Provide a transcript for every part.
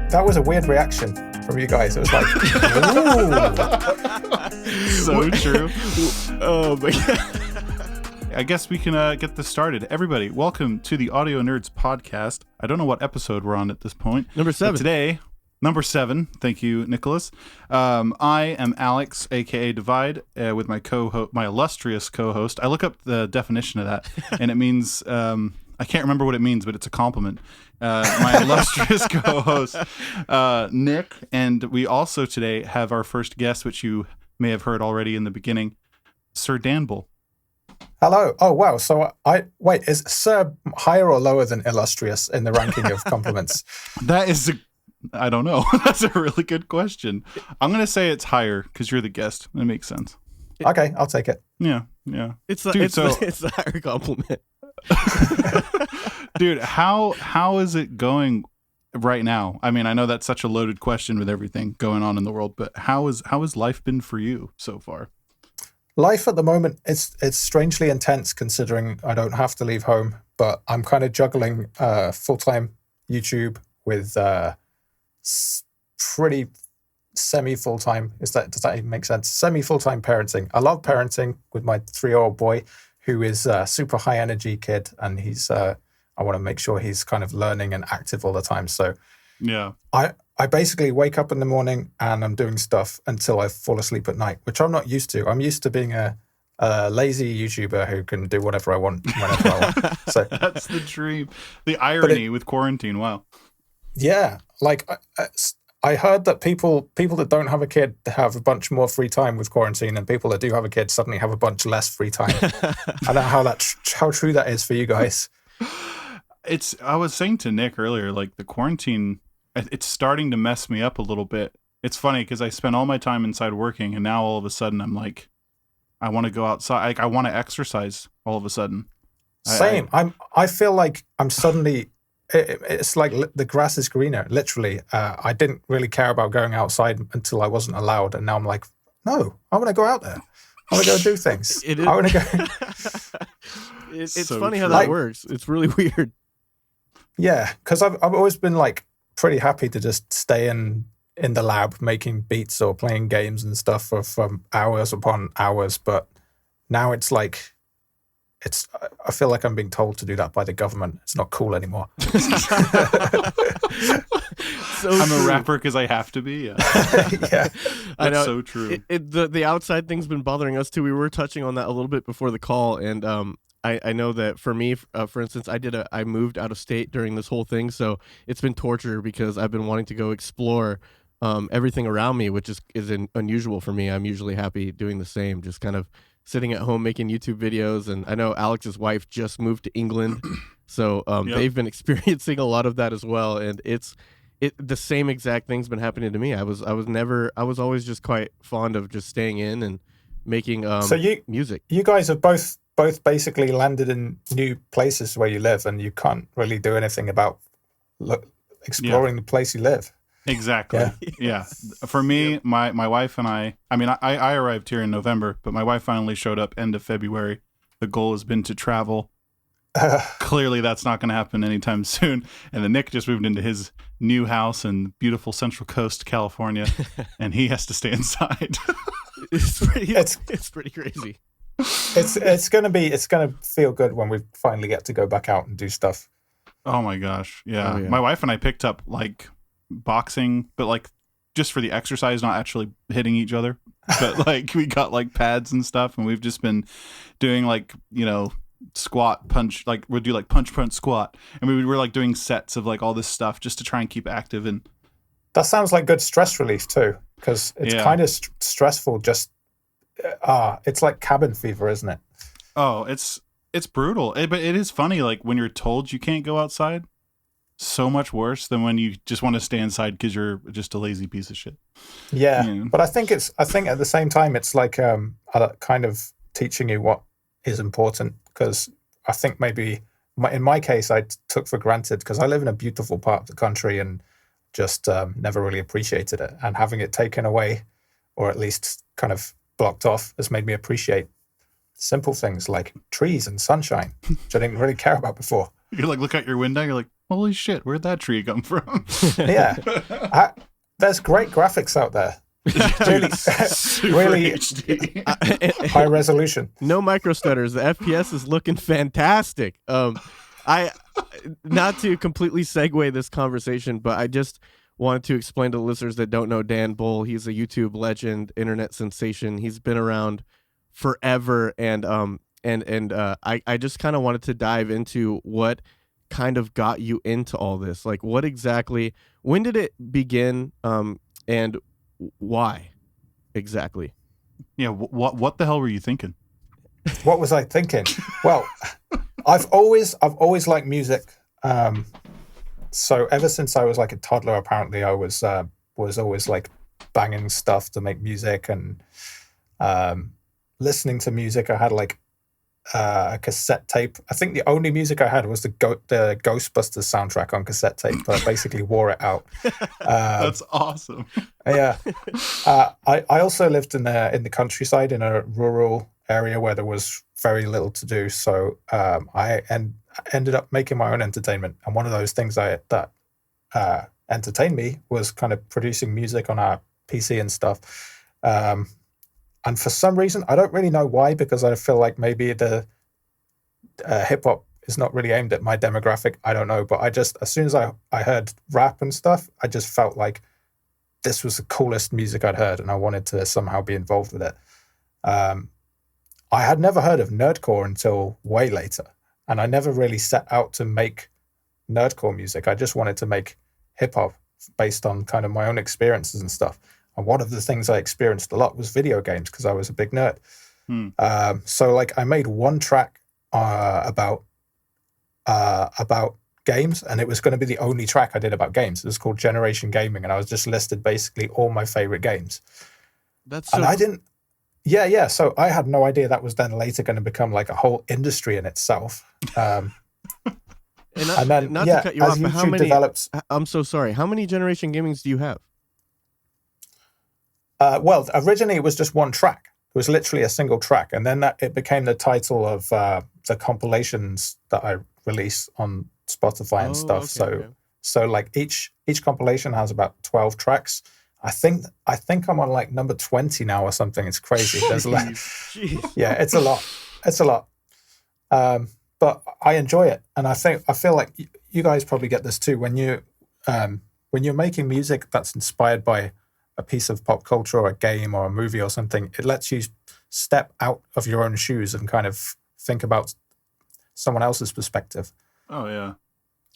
That was a weird reaction from you guys. It was like, ooh. So true. Oh my God. I guess we can get this started. Everybody, welcome to the Audio Nerds podcast. I don't know what episode we're on at this point. Number 7. But today, number 7. Thank you, Nicholas. I am Alex, aka Divide, with my illustrious co-host. I look up the definition of that, and it means I can't remember what it means, but it's a compliment. My illustrious co-host, Nick, and we also today have our first guest, which you may have heard already in the beginning, Sir Danbull. Hello. Oh, wow. So is Sir higher or lower than illustrious in the ranking of compliments? I don't know. That's a really good question. I'm going to say it's higher because you're the guest. That makes sense. Okay, I'll take it. Yeah. It's the higher compliment. Dude, how is it going right now? I mean, I know that's such a loaded question with everything going on in the world, but how has life been for you so far? Life at the moment, it's strangely intense considering I don't have to leave home, but I'm kind of juggling full-time YouTube with pretty semi-full-time. Does that even make sense? Semi-full-time parenting. I love parenting with my 3-year-old boy, who is a super high-energy kid, and he's I want to make sure he's kind of learning and active all the time. So yeah, I basically wake up in the morning and I'm doing stuff until I fall asleep at night, which I'm not used to. I'm used to being a lazy YouTuber who can do whatever I want whenever I want. So that's the dream. The irony with quarantine. Wow. Yeah, like I heard that people that don't have a kid have a bunch more free time with quarantine, and people that do have a kid suddenly have a bunch less free time. I don't know how true that is for you guys. I was saying to Nick earlier, like the quarantine, it's starting to mess me up a little bit. It's funny because I spent all my time inside working, and now all of a sudden I'm like, I want to go outside. Like, I want to exercise all of a sudden. Same. I feel like I'm suddenly. It's like the grass is greener. Literally, I didn't really care about going outside until I wasn't allowed, and now I'm like, no, I want to go out there. I want to go do things. I want to go. It's So funny how true. that works. It's really weird. Yeah, because I've always been like pretty happy to just stay in the lab making beats or playing games and stuff for hours upon hours. But now it's like, I feel like I'm being told to do that by the government. It's not cool anymore. I'm a rapper because I have to be. Yeah, Yeah. I know. That's so true. The outside thing's been bothering us too. We were touching on that a little bit before the call, and I know that for me, for instance, I moved out of state during this whole thing, so it's been torture because I've been wanting to go explore everything around me, which is unusual for me. I'm usually happy doing the same, just kind of sitting at home making YouTube videos. And I know Alex's wife just moved to England, so they've been experiencing a lot of that as well. And the same exact thing's been happening to me. I was always just quite fond of just staying in and making music. You guys have both basically landed in new places where you live, and you can't really do anything about exploring the place you live. Exactly. Yeah. For me, my wife and I arrived here in November, but my wife finally showed up end of February. The goal has been to travel. Clearly that's not going to happen anytime soon. And then Nick just moved into his new house in beautiful Central Coast, California, and he has to stay inside. It's pretty crazy. It's gonna feel good when we finally get to go back out and do stuff. Oh my gosh. Yeah. Oh, yeah. My wife and I picked up like boxing, but like just for the exercise, not actually hitting each other. But like we got like pads and stuff, and we've just been doing like, squat, punch, like we'll do like punch squat, and we were like doing sets of like all this stuff just to try and keep active. And That sounds like good stress relief too, because it's kind of stressful. Just it's like cabin fever, isn't it? oh, it's brutal. But it is funny, like when you're told you can't go outside, so much worse than when you just want to stay inside because you're just a lazy piece of shit. Yeah. But I think at the same time it's like kind of teaching you what is important, because I think maybe in my case I took for granted, because I live in a beautiful part of the country and just never really appreciated it, and having it taken away, or at least kind of blocked off, has made me appreciate simple things like trees and sunshine, which I didn't really care about before. You like look out your window, you're like, Holy shit, where'd that tree come from? Yeah. There's great graphics out there. Really, really high resolution. No micro stutters. The FPS is looking fantastic. I not to completely segue this conversation, but I just wanted to explain to the listeners that don't know Dan Bull. He's a YouTube legend, internet sensation. He's been around forever, and I just kind of wanted to dive into what kind of got you into all this. Like, what exactly? When did it begin? And why exactly? Yeah, what the hell were you thinking? What was I thinking? Well, I've always liked music. So ever since I was like a toddler, apparently I was always like banging stuff to make music and listening to music. I had like a cassette tape. I think the only music I had was the Ghostbusters soundtrack on cassette tape, but I basically wore it out. That's awesome. Yeah. I also lived in the countryside in a rural area where there was very little to do. So I ended up making my own entertainment. And one of those things that entertained me was kind of producing music on our PC and stuff. And for some reason, I don't really know why, because I feel like maybe the hip hop is not really aimed at my demographic. I don't know. But as soon as I heard rap and stuff, I just felt like this was the coolest music I'd heard, and I wanted to somehow be involved with it. I had never heard of nerdcore until way later, and I never really set out to make nerdcore music. I just wanted to make hip hop based on kind of my own experiences and stuff. And one of the things I experienced a lot was video games, because I was a big nerd. So like I made one track about games, and it was going to be the only track I did about games. It was called Generation Gaming, and I was just listed basically all my favorite games. And I didn't. Yeah. So I had no idea that was then later going to become like a whole industry in itself. And then, not to cut you off, but how many? Develops, I'm so sorry. How many Generation Gamings do you have? Well, originally it was just one track. It was literally a single track, and then it became the title of the compilations that I release on Spotify and stuff. Okay. So like each compilation has about 12 tracks. I think I'm on like number 20 now or something. It's crazy. There's yeah, it's a lot. But I enjoy it, and I feel like you guys probably get this too when you're making music that's inspired by a piece of pop culture or a game or a movie or something. It lets you step out of your own shoes and kind of think about someone else's perspective. Oh yeah,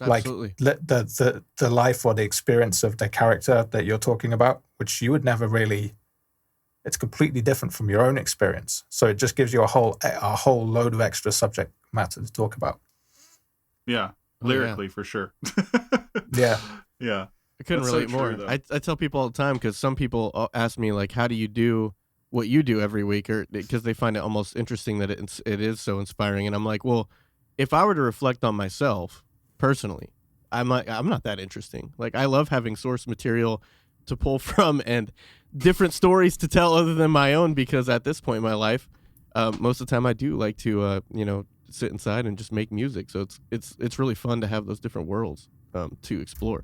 absolutely. Like the life or the experience of the character that you're talking about, which you would never really. It's completely different from your own experience, so it just gives you a whole load of extra subject matter to talk about. Yeah, lyrically for sure. Yeah. I couldn't relate more. I tell people all the time, because some people ask me like, how do you do what you do every week, or because they find it almost interesting that it is so inspiring. And I'm like, well, if I were to reflect on myself personally, I'm not that interesting. Like, I love having source material to pull from and different stories to tell other than my own, because at this point in my life, most of the time I do like to sit inside and just make music. So it's really fun to have those different worlds to explore.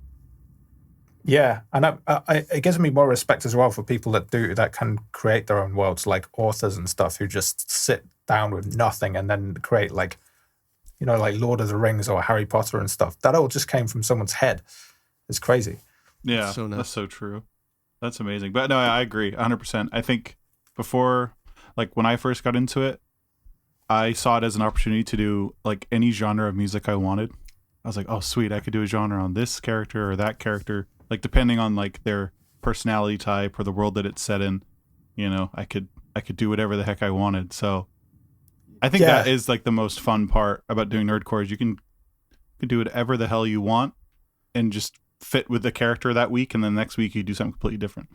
Yeah, and it gives me more respect as well for people that can create their own worlds, like authors and stuff, who just sit down with nothing and then create like Lord of the Rings or Harry Potter and stuff. That all just came from someone's head. It's crazy. Yeah, that's so true. That's amazing. But no, I agree 100%. I think before, like when I first got into it, I saw it as an opportunity to do like any genre of music I wanted. I was like, oh, sweet, I could do a genre on this character or that character. Like depending on like their personality type or the world that it's set in, I could do whatever the heck I wanted. So I think that is like the most fun part about doing nerdcore is you can do whatever the hell you want and just fit with the character that week, and then next week you do something completely different.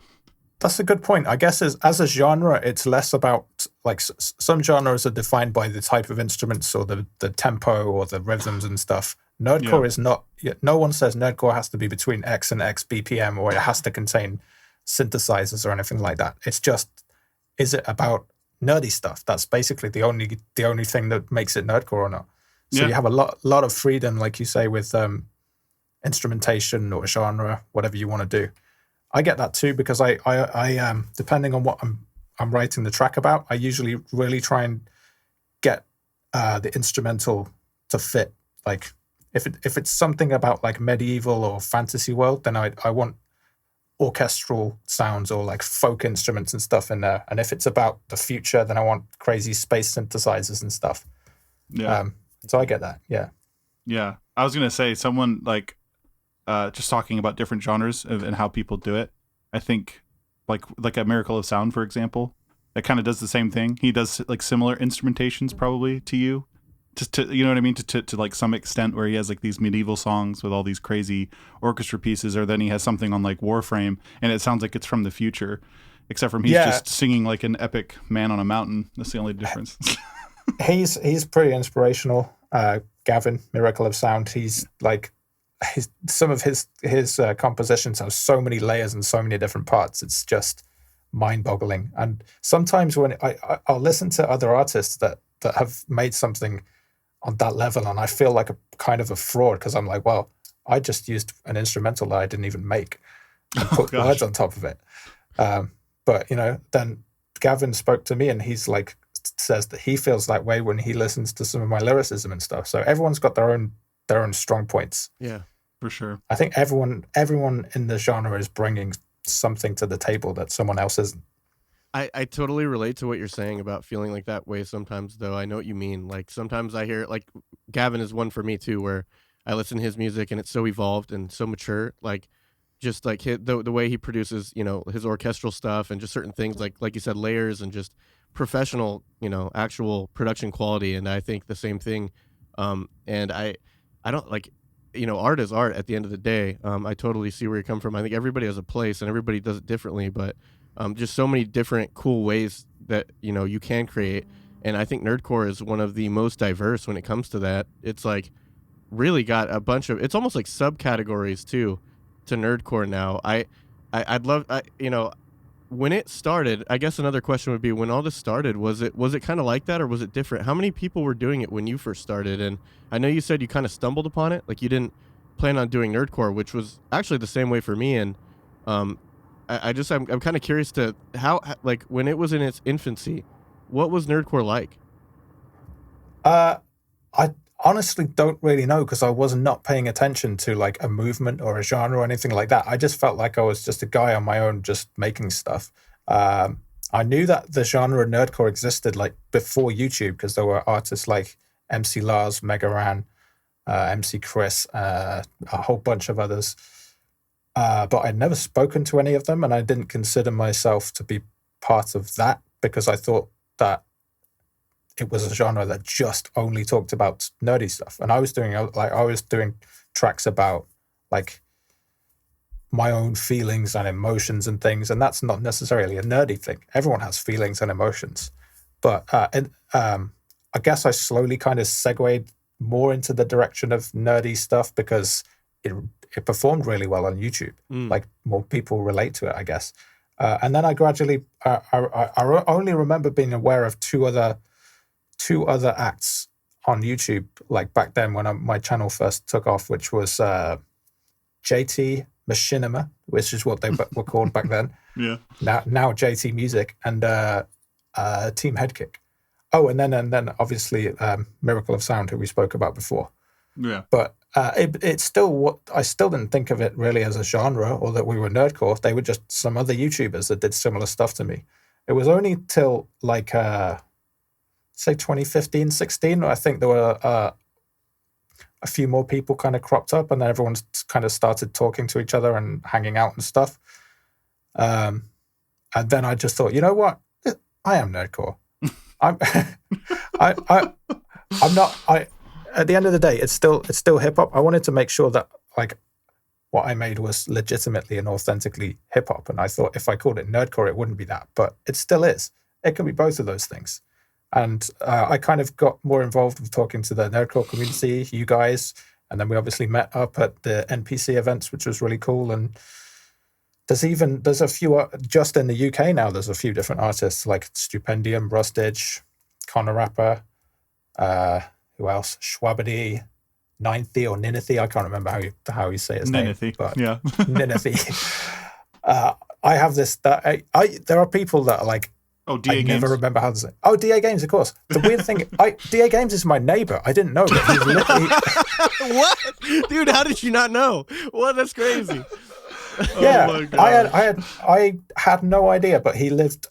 That's a good point. I guess as a genre, it's less about like some genres are defined by the type of instruments or the tempo or the rhythms and stuff. Nerdcore is not. No one says nerdcore has to be between X and X BPM or it has to contain synthesizers or anything like that. It's just, is it about nerdy stuff? That's basically the only thing that makes it nerdcore or not. So you have a lot of freedom, like you say, with instrumentation or genre, whatever you want to do. I get that too because I depending on what I'm writing the track about, I usually really try and get the instrumental to fit. Like if it's something about like medieval or fantasy world, then I want orchestral sounds or like folk instruments and stuff in there. And if it's about the future, then I want crazy space synthesizers and stuff. Yeah. So I get that. Yeah. Yeah. I was gonna say someone like just talking about different genres and how people do it. I think like a Miracle of Sound, for example, that kind of does the same thing. He does like similar instrumentations probably to you, just to, you know what I mean, to like some extent, where he has like these medieval songs with all these crazy orchestra pieces, or then he has something on like Warframe and it sounds like it's from the future, except from he's just singing like an epic man on a mountain. That's the only difference. He's pretty inspirational. Gavin, Miracle of Sound. He's like some of his compositions have so many layers and so many different parts. It's just mind-boggling. And sometimes when I'll listen to other artists that have made something on that level, and I feel like a kind of a fraud because I'm like, well, I just used an instrumental that I didn't even make and put words on top of it. But then Gavin spoke to me, and he's like, says that he feels that way when he listens to some of my lyricism and stuff. So everyone's got their own strong points. Yeah, for sure. I think everyone in the genre is bringing something to the table that someone else isn't. I totally relate to what you're saying about feeling like that way sometimes, though. I know what you mean. Like sometimes I hear, like, Gavin is one for me too, where I listen to his music and it's so evolved and so mature. Like just like the way he produces, his orchestral stuff and just certain things like you said, layers and just professional, actual production quality. And I think the same thing. And I don't like, art is art at the end of the day. I totally see where you come from. I think everybody has a place and everybody does it differently, but just so many different cool ways that, you can create. And I think nerdcore is one of the most diverse when it comes to that. It's like really got a bunch of, it's almost like subcategories too to nerdcore now. I'd love, when it started, I guess another question would be, when all this started, was it kind of like that, or was it different? How many people were doing it when you first started? And I know you said you kind of stumbled upon it, like you didn't plan on doing nerdcore, which was actually the same way for me. And I'm kind of curious to how, like, when it was in its infancy, what was nerdcore like? I honestly don't really know because I was not paying attention to like a movement or a genre or anything like that. I just felt like I was just a guy on my own, just making stuff. I knew that the genre nerdcore existed like before YouTube because there were artists like MC Lars, Mega Ran, MC Chris, a whole bunch of others. But I'd never spoken to any of them, and I didn't consider myself to be part of that because I thought that it was a genre that just only talked about nerdy stuff. And I was doing tracks about like my own feelings and emotions and things, and that's not necessarily a nerdy thing. Everyone has feelings and emotions, but I guess I slowly kind of segued more into the direction of nerdy stuff because it performed really well on YouTube. Like more people relate to it, I guess. And then I gradually, I only remember being aware of two other acts on YouTube, like back then when my channel first took off, which was JT Machinima, which is what they were called back then. Yeah. Now JT Music, and Team Headkick. Oh, and then obviously Miracle of Sound, who we spoke about before. Yeah. But it's still I still didn't think of it really as a genre or that we were nerdcore. They were just some other YouTubers that did similar stuff to me. It was only till like say 2015, 16, I think there were a few more people kind of cropped up, and then everyone kind of started talking to each other and hanging out and stuff. And then I just thought, you know what? I am nerdcore. I'm not. At the end of the day, it's still hip hop. I wanted to make sure that like what I made was legitimately and authentically hip hop, and I thought if I called it nerdcore, it wouldn't be that, but it still is. It can be both of those things. And I kind of got more involved with talking to the nerdcore community, you guys, and then we obviously met up at the NPC events, which was really cool. And there's a few just in the UK now. There's a few different artists like Stupendium, Rustage, Connor Rapper, who else? Schwabady, Ninethy or Ninethy. I can't remember how you say his name. But yeah. Ninethy. I have this that there are people that are like, DA Games. Never remember how to say. Oh, DA Games, of course. The weird thing, DA Games is my neighbor. I didn't know that he's literally. What, dude? How did you not know? What? That's crazy. Yeah, oh my God. I had no idea, but he lives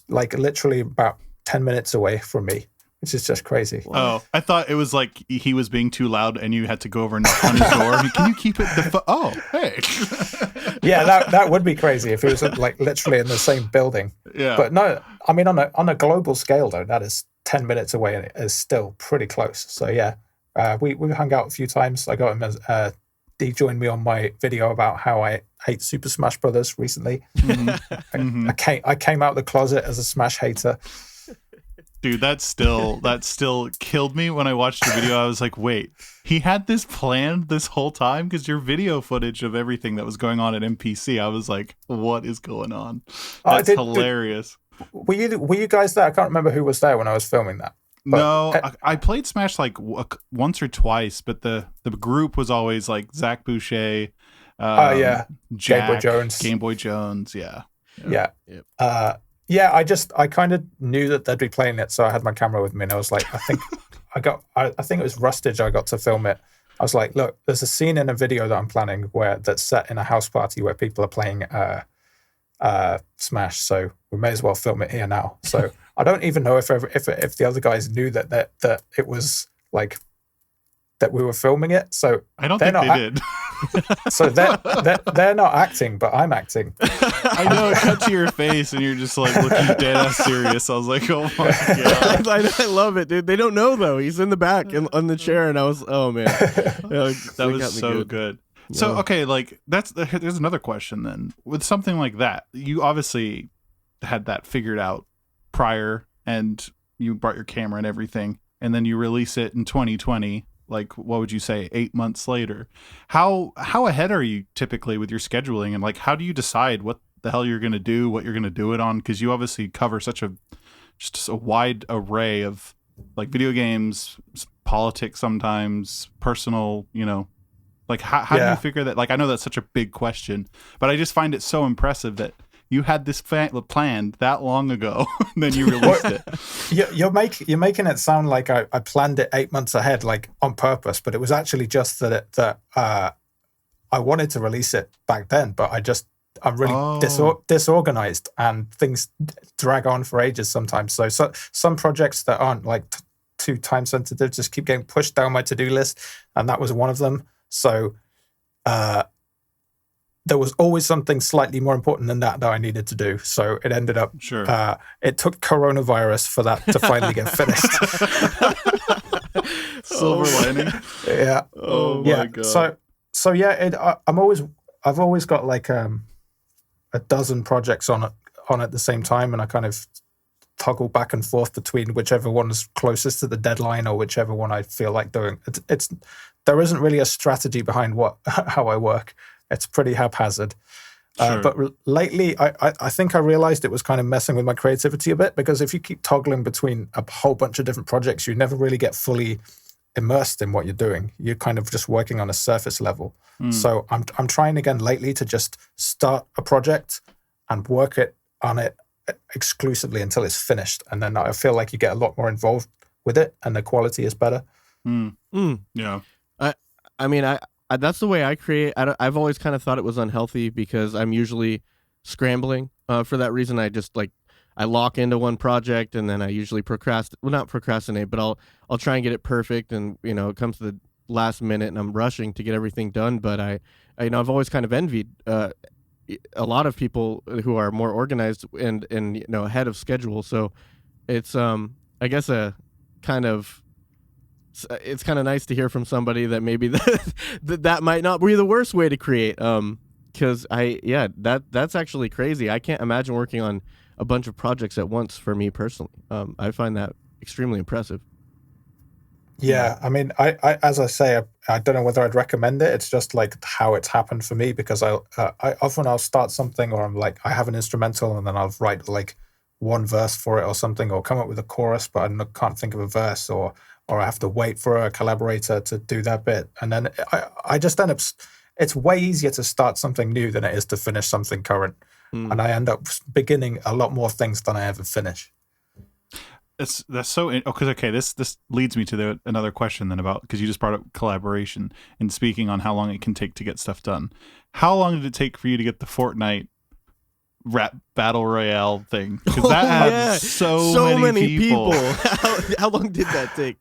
like literally about 10 minutes away from me, which is just crazy. Oh, I thought it was like he was being too loud and you had to go over and knock on his door. Can you keep it? Oh, hey. Yeah, that would be crazy if he was like literally in the same building. Yeah. But no, I mean, on a global scale, though, that is 10 minutes away and it is still pretty close. So yeah, we hung out a few times. I got him as he joined me on my video about how I hate Super Smash Brothers recently. Mm-hmm. I came out of the closet as a Smash hater. Dude, that still killed me when I watched your video. I was like, wait, he had this planned this whole time? Because your video footage of everything that was going on at NPC, I was like, what is going on? That's hilarious. Were you guys there? I can't remember who was there when I was filming that. But, no, I played Smash like once or twice, but the group was always like Zach Boucher, yeah, Jack, Game Boy Jones, yeah. Yeah, I kind of knew that they'd be playing it, so I had my camera with me, and I was like, I think it was Rustage. I got to film it. I was like, look, there's a scene in a video that I'm planning that's set in a house party where people are playing Smash, so we may as well film it here now. So I don't even know if the other guys knew that it was like that we were filming it. So I don't think they did. So they're not acting, but I'm acting. I know, it cut to your face and you're just like looking dead ass serious. I was like, oh my God. I love it, dude. They don't know though. He's in the back on the chair, and I was, oh man, that was so good. So okay, like there's another question then. With something like that, you obviously had that figured out prior, and you brought your camera and everything, and then you release it in 2020. Like, what would you say, 8 months later? How ahead are you typically with your scheduling, and like how do you decide what the hell you're going to do, what you're going to do it on? Because you obviously cover such a wide array of like video games, politics, sometimes personal, like how do you figure that? Like, I know that's such a big question, but I just find it so impressive that you had this planned that long ago, and then you released it. You're making it sound like I planned it 8 months ahead, like on purpose, but it was actually just that I wanted to release it back then, but I'm really disorganized, and things drag on for ages sometimes. So some projects that aren't like too time sensitive just keep getting pushed down my to-do list, and that was one of them. So there was always something slightly more important than that I needed to do. So it ended up, it took coronavirus for that to finally get finished. Silver lining. Yeah. Oh my God. So yeah, I've always got like a dozen projects on at the same time, and I kind of toggle back and forth between whichever one is closest to the deadline or whichever one I feel like doing. There isn't really a strategy behind how I work. It's pretty haphazard. Sure. But lately, I think I realized it was kind of messing with my creativity a bit, because if you keep toggling between a whole bunch of different projects, you never really get fully immersed in what you're doing. You're kind of just working on a surface level. So I'm trying again lately to just start a project and work on it exclusively until it's finished. And then I feel like you get a lot more involved with it and the quality is better. Yeah. I mean, that's the way I create. I've always kind of thought it was unhealthy because I'm usually scrambling. For that reason, I lock into one project and then I usually not procrastinate, but I'll try and get it perfect. And it comes to the last minute and I'm rushing to get everything done. But I've always kind of envied a lot of people who are more organized and ahead of schedule. So it's I guess it's kind of nice to hear from somebody that maybe that might not be the worst way to create. Because that's actually crazy. I can't imagine working on a bunch of projects at once for me personally. I find that extremely impressive. Yeah, I mean, I as I say, I don't know whether I'd recommend it. It's just like how it's happened for me, because I often I'll start something, or I'm like, I have an instrumental and then I'll write like one verse for it or something, or come up with a chorus, but I can't think of a verse, or or I have to wait for a collaborator to do that bit. And then I just end up, it's way easier to start something new than it is to finish something current. And I end up beginning a lot more things than I ever finish. That's so because this leads me to another question then about, because you just brought up collaboration and speaking on how long it can take to get stuff done. How long did it take for you to get the Fortnite rap battle royale thing? Because that had so many people. How long did that take?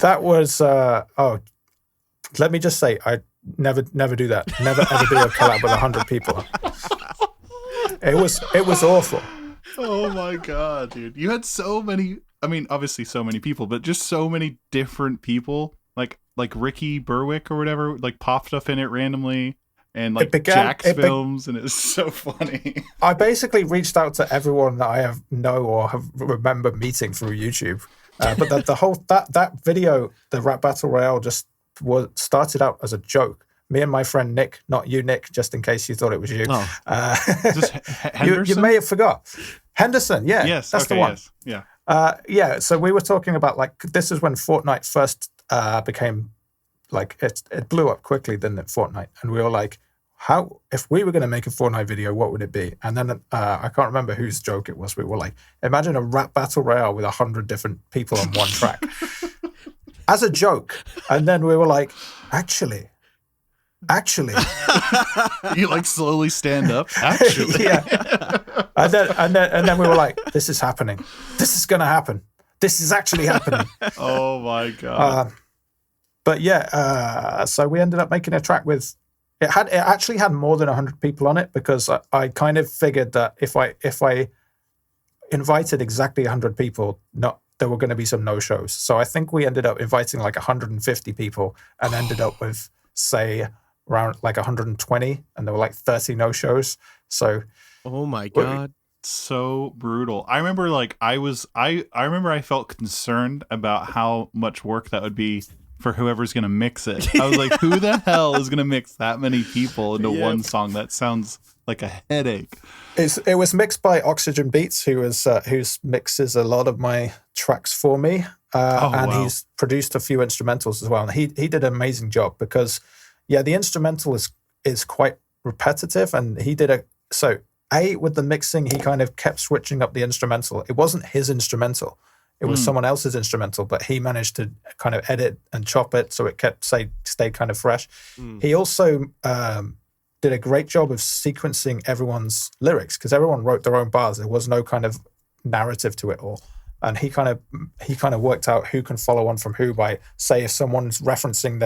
That was let me just say, I never do that. Never ever do a collab with 100 people. It was awful. Oh my god, dude! You had so many. I mean, obviously, so many people, but just so many different people, like Ricky Berwick or whatever, like popped up in it randomly, and like Jack's films, and it's so funny. I basically reached out to everyone that I know or have remember meeting through YouTube, but the whole that video, the rap battle royale, just started out as a joke. Me and my friend Nick, not you, Nick, just in case you thought it was you. You may have forgot. Henderson, yeah. Yes, that's the one. Yes, yeah. Yeah, so we were talking about, like, this is when Fortnite first became, like, it blew up quickly, didn't it, Fortnite? And we were like, if we were going to make a Fortnite video, what would it be? And then I can't remember whose joke it was. We were like, imagine a rap battle royale with 100 different people on one track. As a joke. And then we were like, actually, you like slowly stand up. Actually, yeah. And then we were like, "This is happening. This is gonna happen. This is actually happening." Oh my god! But yeah, so we ended up making a track with. It actually had more than 100 people on it because I kind of figured that if I invited exactly 100 people, there were going to be some no shows. So I think we ended up inviting like 150 people and ended up with, say, around like 120, and there were like 30 no shows. So, oh my god, so brutal. I remember I remember I felt concerned about how much work that would be for whoever's gonna mix it. I was like, who the hell is gonna mix that many people into one song? That sounds like a headache. It was mixed by Oxygen Beats, who mixes a lot of my tracks for me, he's produced a few instrumentals as well. And he did an amazing job because. Yeah, the instrumental is quite repetitive, and he did with the mixing, he kind of kept switching up the instrumental. It wasn't his instrumental; it was someone else's instrumental, but he managed to kind of edit and chop it so it stayed kind of fresh. He also did a great job of sequencing everyone's lyrics because everyone wrote their own bars. There was no kind of narrative to it all. And he kind of worked out who can follow on from who by, say, if someone's referencing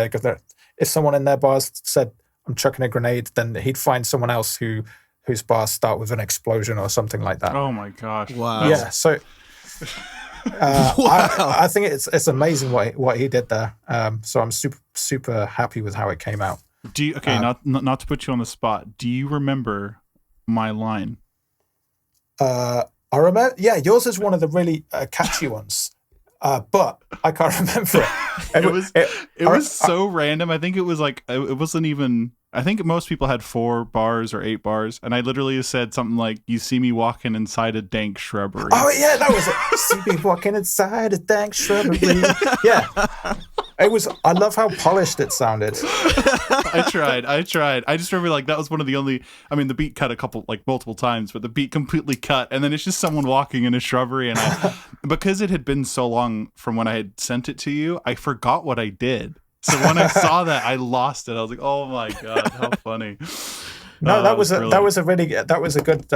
if someone in their bars said, "I'm chucking a grenade," then he'd find someone else whose bars start with an explosion or something like that. Oh my gosh! Wow. Yeah. So I think it's amazing what he did there. So I'm super happy with how it came out. Not to put you on the spot. Do you remember my line? I remember. Yeah, yours is one of the really catchy ones. But I can't remember it. It was so random. I think it was like, it wasn't even, I think most people had 4 bars or 8 bars. And I literally said something like, "You see me walking inside a dank shrubbery." Oh yeah, that was it. "You see me walking inside a dank shrubbery." Yeah. It was, I love how polished it sounded. I tried. I just remember that was one of the only, the beat cut multiple times, but the beat completely cut. And then it's just someone walking in a shrubbery. And because it had been so long from when I had sent it to you, I forgot what I did. So when I saw that, I lost it. I was like, oh my God, how funny. No, that was a good,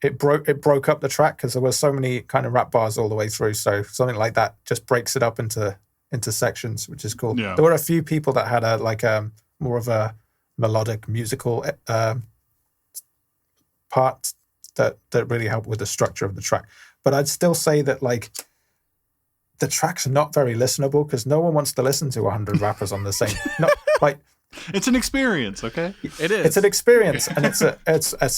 it broke up the track because there were so many kind of rap bars all the way through. So something like that just breaks it up into sections, which is cool. Yeah. There were a few people that had more of a melodic musical part that really helped with the structure of the track. But I'd still say that the track's not very listenable because no one wants to listen to 100 rappers on the same. It's an experience, okay? It is. It's an experience, and it's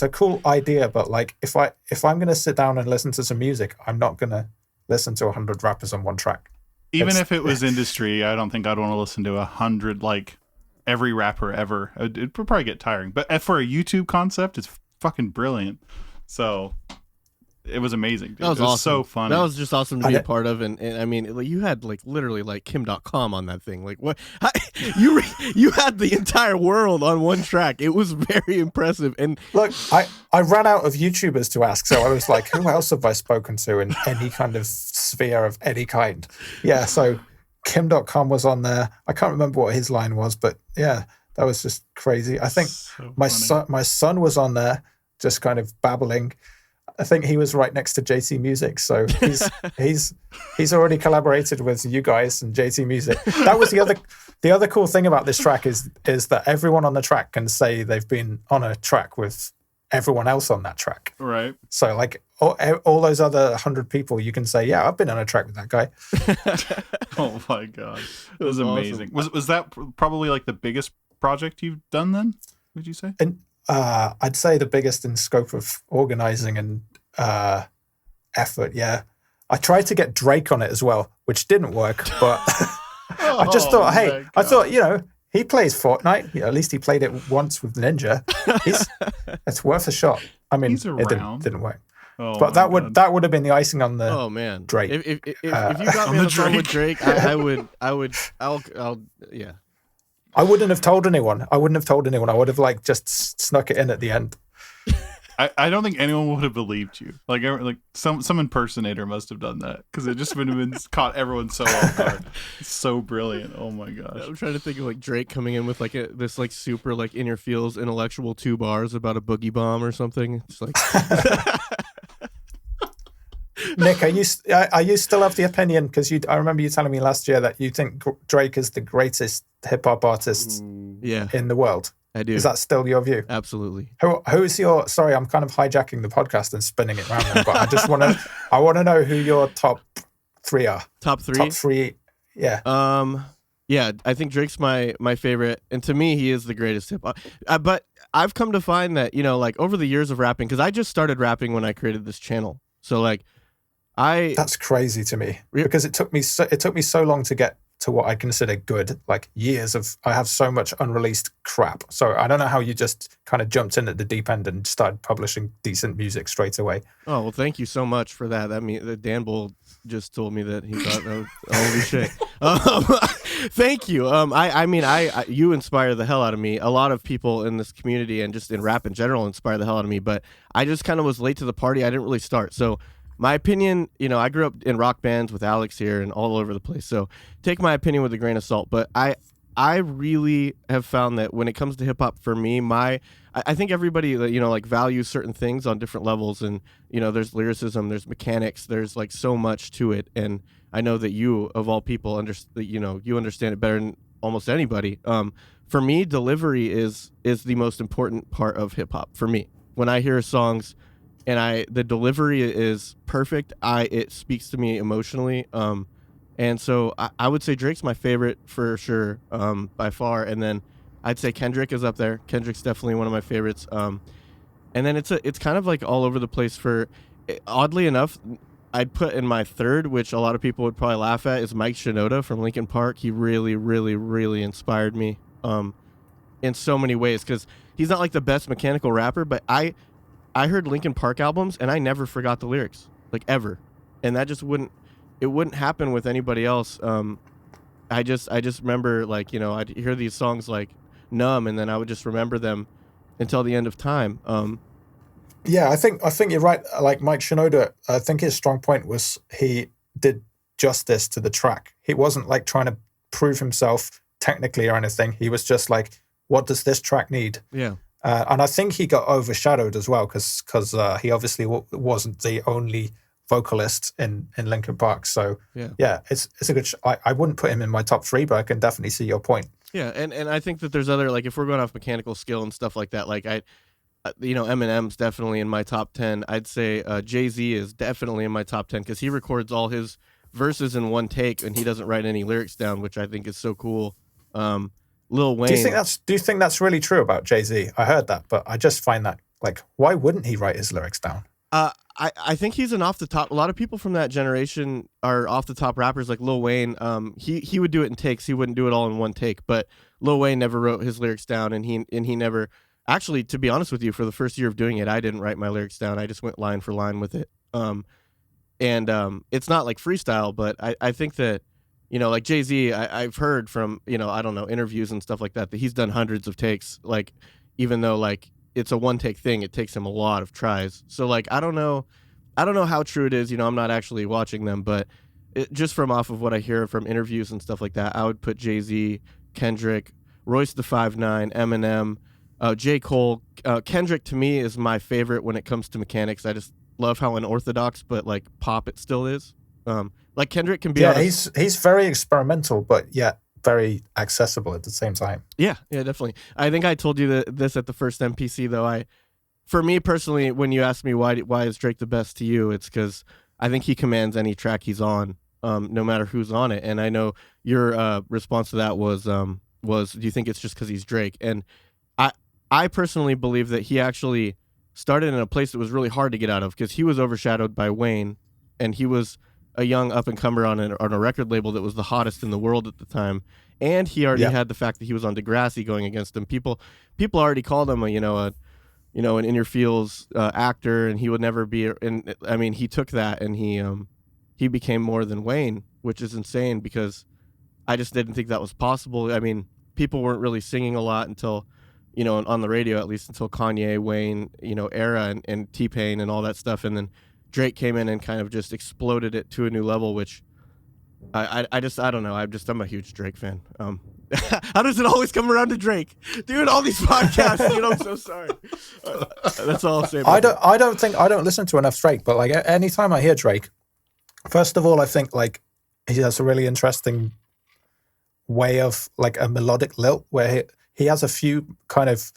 a cool idea. But if I'm going to sit down and listen to some music, I'm not going to listen to 100 rappers on one track. Even if it was industry, I don't think I'd want to listen to 100 every rapper ever. It'd probably get tiring. But for a YouTube concept, it's fucking brilliant. So it was amazing, dude. That was it was awesome. so funny. That was just awesome to be a part of, and I mean, like, you had like literally like Kim.com on that thing. Like what? You had the entire world on one track. It was very impressive. And look, I ran out of YouTubers to ask, so I was like, who else have I spoken to in any kind of sphere of any kind? Yeah, so Kim.com was on there. I can't remember what his line was, but yeah, that was just crazy. I think So my funny. son was on there, just kind of babbling. I think he was right next to JT Music, so he's already collaborated with you guys and JT Music. That was the other cool thing about this track is that everyone on the track can say they've been on a track with everyone else on that track. Right. So like all those other 100 people, you can say, yeah, I've been on a track with that guy. Oh my god, it was Awesome. amazing. Was that probably like the biggest project you've done then? Would you say? And I'd say the biggest in scope of organizing and effort. Yeah, I tried to get Drake on it as well, which didn't work. But I just thought, hey, I thought, he plays Fortnite. At least he played it once with Ninja. It's worth a shot. I mean, He's it around. didn't work. Oh, But that would have been the icing on the oh man, Drake. If you got me on the phone with Drake, I'll yeah. I wouldn't have told anyone. I would have like just snuck it in at the end. I don't think anyone would have believed you. Like some impersonator must have done that because it just would have been caught everyone so off guard. It's so brilliant. Oh my gosh. I'm trying to think of like Drake coming in with like this like super like in your feels intellectual 2 bars about a boogie bomb or something. It's like Nick, are you still of the opinion? Because I remember you telling me last year that you think Drake is the greatest hip hop artist yeah, in the world. I do. Is that still your view? Absolutely. Who's your? Sorry, I'm kind of hijacking the podcast and spinning it around now, but I want to know who your top 3 are. Top 3? Top 3, yeah. Yeah, I think Drake's my favorite, and to me, he is the greatest hip hop. But I've come to find that like over the years of rapping, because I just started rapping when I created this channel. So like, That's crazy to me because it took me so long to get to what I consider good. Like I have so much unreleased crap. So I don't know how you just kind of jumped in at the deep end and started publishing decent music straight away. Oh well, thank you so much for that. Dan Bull just told me that he thought, holy shit. Thank you. I mean, you inspire the hell out of me. A lot of people in this community and just in rap in general inspire the hell out of me. But I just kind of was late to the party. I didn't really start. So my opinion, I grew up in rock bands with Alex here and all over the place. So take my opinion with a grain of salt. But I really have found that when it comes to hip hop, for me, I think everybody like values certain things on different levels, and there's lyricism, there's mechanics, there's like so much to it, and I know that you of all people you understand it better than almost anybody. For me, delivery is the most important part of hip hop. For me, when I hear songs and the delivery is perfect, it speaks to me emotionally. And so I would say Drake's my favorite for sure, by far. And then I'd say Kendrick is up there. Kendrick's definitely one of my favorites. And then it's kind of like all over the place. Oddly enough, I'd put in my third, which a lot of people would probably laugh at, is Mike Shinoda from Linkin Park. He really, really, really inspired me in so many ways, because he's not like the best mechanical rapper, but I heard Linkin Park albums and I never forgot the lyrics, like ever. And that just wouldn't happen with anybody else. I just remember like, I'd hear these songs like Numb, and then I would just remember them until the end of time. Yeah, I think you're right. Like Mike Shinoda, I think his strong point was he did justice to the track. He wasn't like trying to prove himself technically or anything. He was just like, what does this track need? Yeah. And I think he got overshadowed as well because he obviously wasn't the only vocalist in Linkin Park. So yeah, it's a good. I wouldn't put him in my top 3, but I can definitely see your point. Yeah, and I think that there's other, like, if we're going off mechanical skill and stuff like that, like Eminem's definitely in my top 10. I'd say Jay-Z is definitely in my top 10 because he records all his verses in one take and he doesn't write any lyrics down, which I think is so cool. Lil Wayne. Do you think that's really true about Jay-Z? I heard that, but I just find that, like, why wouldn't he write his lyrics down? I think he's an off the top. A lot of people from that generation are off the top rappers, like Lil Wayne. He would do it in takes. He wouldn't do it all in one take. But Lil Wayne never wrote his lyrics down, and he never. Actually, to be honest with you, for the first year of doing it, I didn't write my lyrics down. I just went line for line with it. And it's not like freestyle, but I think that, like Jay-Z, I've heard from, I don't know, interviews and stuff like that he's done hundreds of takes, like, even though like it's a one take thing, it takes him a lot of tries. So like, I don't know how true it is, I'm not actually watching them, but just from off of what I hear from interviews and stuff like that, I would put Jay-Z, Kendrick, Royce the 5'9", Eminem, J. Cole. Kendrick to me is my favorite when it comes to mechanics. I just love how unorthodox but like pop it still is. Like Kendrick can be he's very experimental but yet very accessible at the same time. Yeah, definitely. I think I told you this at the first MPC though. For me personally, when you ask me why is Drake the best to you, it's because I think he commands any track he's on, no matter who's on it. And I know your response to that was do you think it's just because he's Drake? And I personally believe that he actually started in a place that was really hard to get out of, because he was overshadowed by Wayne, and he was a young up-and-comer on a record label that was the hottest in the world at the time. And he already had the fact that he was on Degrassi going against him. People already called him an in your feels actor, and he would never be. And I mean, he took that and he became more than Wayne, which is insane, because I just didn't think that was possible. I mean, people weren't really singing a lot until, on the radio at least, until Kanye, Wayne, era and T-Pain and all that stuff. And then Drake came in and kind of just exploded it to a new level, which I don't know. I'm a huge Drake fan. How does it always come around to Drake? Dude, all these podcasts, I'm so sorry. That's all I'll say about I don't listen to enough Drake, but like anytime I hear Drake, first of all, I think like he has a really interesting way of like a melodic lilt where he has a few kind of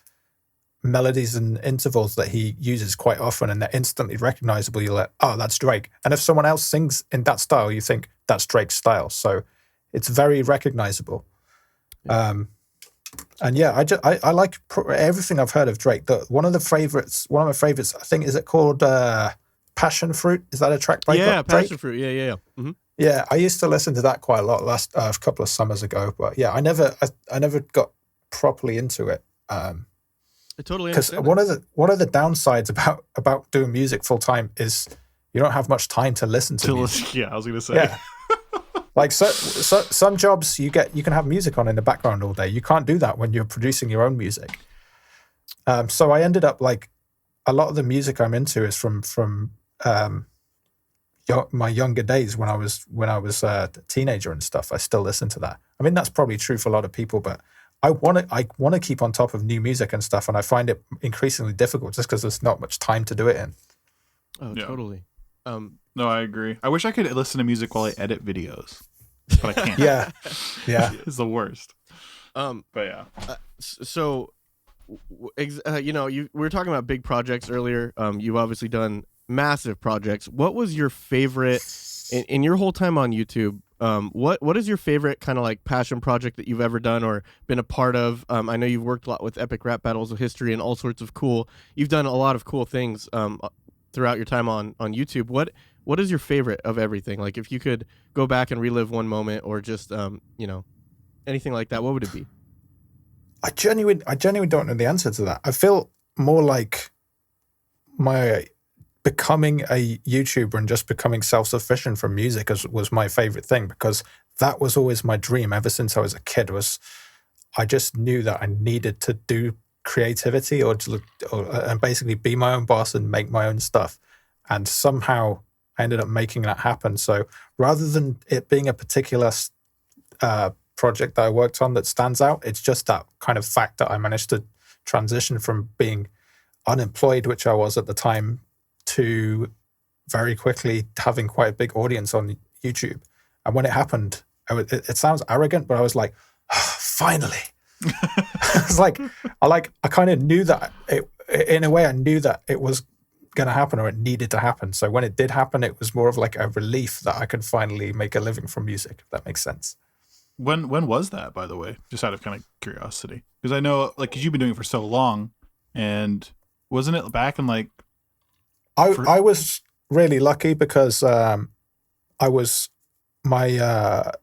melodies and intervals that he uses quite often, and they're instantly recognizable. You're like, oh, that's Drake. And if someone else sings in that style, you think that's Drake's style. So it's very recognizable. And yeah, I like everything I've heard of Drake. One of my favorites, I think, is it called Passion Fruit? Is that a track by Drake? Yeah, Passion Fruit. Yeah. Mm-hmm. Yeah, I used to listen to that quite a lot last a couple of summers ago. But yeah, I never got properly into it. I totally understand. Because one of the downsides about doing music full time is you don't have much time to listen to music. Yeah, I was gonna say. Yeah. Like so some jobs you can have music on in the background all day. You can't do that when you're producing your own music. So I ended up like a lot of the music I'm into is from my younger days when I was a teenager and stuff. I still listen to that. I mean, that's probably true for a lot of people, but I want to keep on top of new music and stuff, and I find it increasingly difficult just because there's not much time to do it in. Oh, yeah. Totally. No, I agree. I wish I could listen to music while I edit videos, but I can't. Yeah. It's the worst. But yeah. So, we were talking about big projects earlier. You've obviously done massive projects. What was your favorite in your whole time on YouTube? What is your favorite kind of like passion project that you've ever done or been a part of? I know you've worked a lot with Epic Rap Battles of History and all sorts of you've done a lot of cool things throughout your time on YouTube. What is your favorite of everything? Like if you could go back and relive one moment or just anything like that, what would it be? I genuinely don't know the answer to that. I feel more like my becoming a YouTuber and just becoming self-sufficient from music was my favorite thing, because that was always my dream ever since I was a kid. I just knew that I needed to do creativity and basically be my own boss and make my own stuff. And somehow I ended up making that happen. So rather than it being a particular project that I worked on that stands out, it's just that kind of fact that I managed to transition from being unemployed, which I was at the time, to very quickly having quite a big audience on YouTube. And when it happened, it sounds arrogant, but I was like, oh, finally. It's like I kind of knew that in a way I knew that it was going to happen or it needed to happen. So when it did happen, it was more of like a relief that I could finally make a living from music, if that makes sense. When was that, by the way? Just out of kind of curiosity. Because I know, like, because you've been doing it for so long, and wasn't it back in like... I was really lucky because my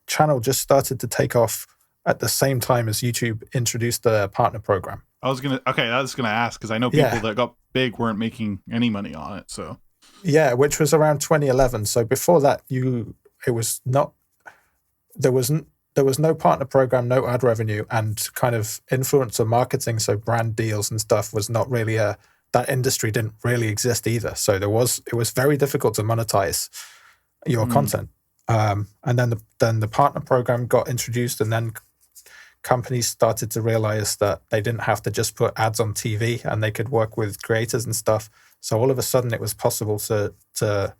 channel just started to take off at the same time as YouTube introduced the partner program. I was gonna ask because I know people that got big weren't making any money on it. So Yeah, which was around 2011. So before that, it was not there wasn't there was no partner program, no ad revenue, and kind of influencer marketing. So brand deals and stuff was not really that industry didn't really exist either. So it was very difficult to monetize your content. And then the partner program got introduced, and then companies started to realize that they didn't have to just put ads on TV, and they could work with creators and stuff. So all of a sudden, it was possible to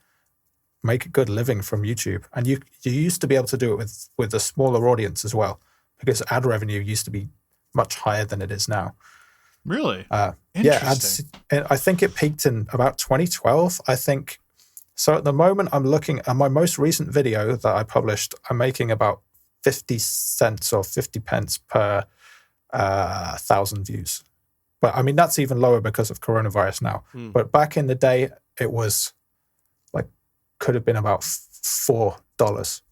make a good living from YouTube. And you used to be able to do it with a smaller audience as well, because ad revenue used to be much higher than it is now. Really? Interesting. Yeah, I think it peaked in about 2012, I think. So at the moment, I'm looking at my most recent video that I published, I'm making about 50 cents or 50 pence per 1,000 views. But I mean, that's even lower because of coronavirus now. But back in the day, it was like, could have been about $4.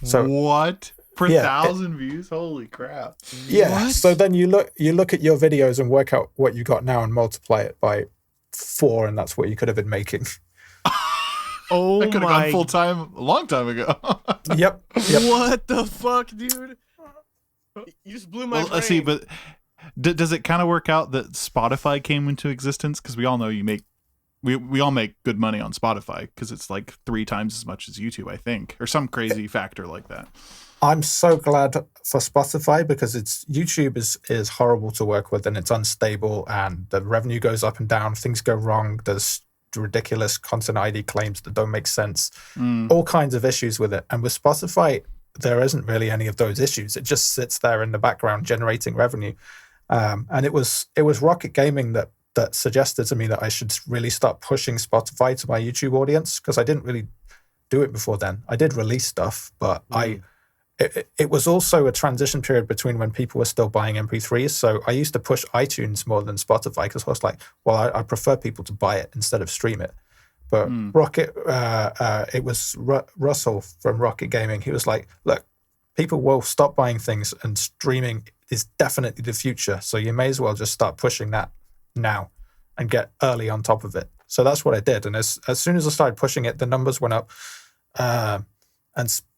So what? Per 1,000 views? Holy crap. Yeah. What? So then you look at your videos and work out what you got now and multiply it by 4, and that's what you could have been making. Oh, I could have gone full time a long time ago. Yep. What the fuck, dude? You just blew my brain. Let's see, but does it kind of work out that Spotify came into existence? Because we all know we all make good money on Spotify because it's like 3 times as much as YouTube, I think, or some crazy factor like that. I'm so glad for Spotify because YouTube is horrible to work with, and it's unstable, and the revenue goes up and down. Things go wrong. There's ridiculous content ID claims that don't make sense. All kinds of issues with it. And with Spotify, there isn't really any of those issues. It just sits there in the background generating revenue. And it was Rocket Gaming that suggested to me that I should really start pushing Spotify to my YouTube audience, because I didn't really do it before then. I did release stuff, but it was also a transition period between when people were still buying MP3s. So I used to push iTunes more than Spotify because I was like, well, I prefer people to buy it instead of stream it. But Rocket, it was Russell from Rocket Gaming. He was like, look, people will stop buying things, and streaming is definitely the future. So you may as well just start pushing that now and get early on top of it. So that's what I did. And as soon as I started pushing it, the numbers went up. And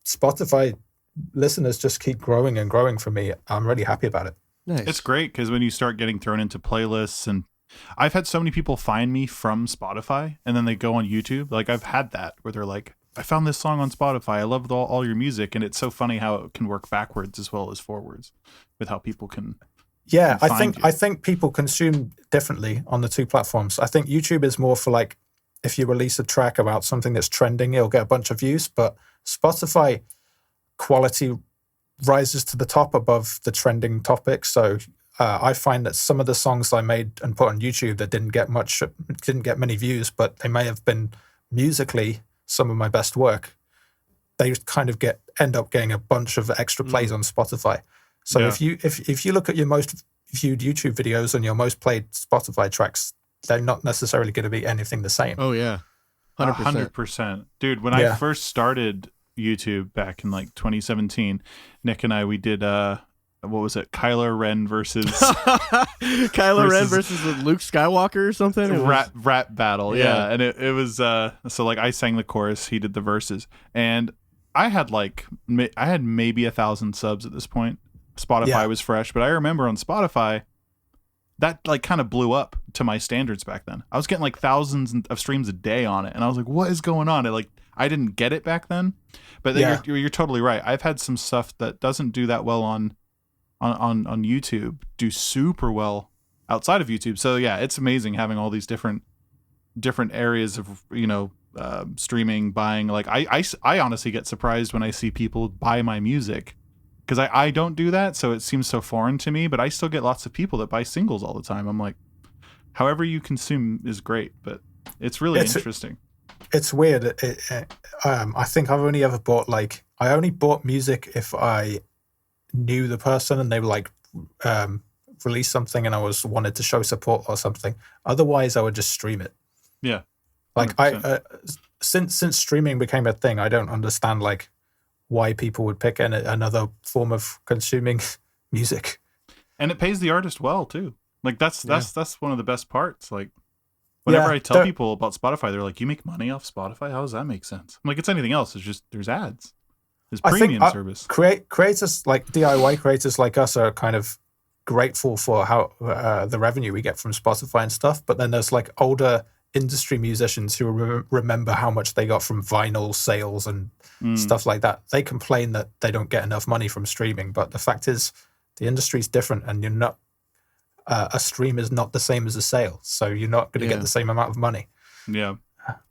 Spotify listeners just keep growing and growing for me. I'm really happy about it. Nice. It's great because when you start getting thrown into playlists, and I've had so many people find me from Spotify and then they go on YouTube. Like I've had that where they're like, I found this song on Spotify. I loved all your music. And it's so funny how it can work backwards as well as forwards with how people can. Yeah, I think people consume differently on the two platforms. I think YouTube is more for like, if you release a track about something that's trending, it'll get a bunch of views. But Spotify quality rises to the top above the trending topic. So I find that some of the songs I made and put on YouTube that didn't get many views, but they may have been musically some of my best work, they kind of end up getting a bunch of extra plays on Spotify. So if you look at your most viewed YouTube videos and your most played Spotify tracks, they're not necessarily going to be anything the same. Oh yeah, 100%. Dude, when I first started YouTube back in like 2017, Nick and we did what was it, Kylo Ren versus Ren versus Luke Skywalker or something, rap battle. Yeah. And it was so like I sang the chorus, he did the verses, and I had maybe 1,000 subs at this point. Spotify was fresh, but I remember on Spotify that like kind of blew up to my standards back then. I was getting like thousands of streams a day on it, and I was like, what is going on? I didn't get it back then, but then you're totally right. I've had some stuff that doesn't do that well on YouTube do super well outside of YouTube. So yeah, it's amazing having all these different areas of streaming, buying. Like I honestly get surprised when I see people buy my music, because I don't do that, so it seems so foreign to me. But I still get lots of people that buy singles all the time. I'm like, however you consume is great, but it's really interesting. It's weird. I think I've only ever bought I only bought music if I knew the person and they were like release something and I wanted to show support or something. Otherwise, I would just stream it. Yeah. 100%. Like since streaming became a thing, I don't understand why people would pick another form of consuming music. And it pays the artist well too. Like that's one of the best parts. Like Whenever Yeah, I tell people about Spotify, they're like, "You make money off Spotify? How does that make sense?" I'm like, "It's anything else. It's just there's ads. It's I think premium service." creators like DIY creators like us are kind of grateful for how the revenue we get from Spotify and stuff. But then there's like older industry musicians who remember how much they got from vinyl sales and stuff like that. They complain that they don't get enough money from streaming, but the fact is, the industry's different, and you're not. A stream is not the same as a sale, so you're not going to get the same amount of money. Yeah.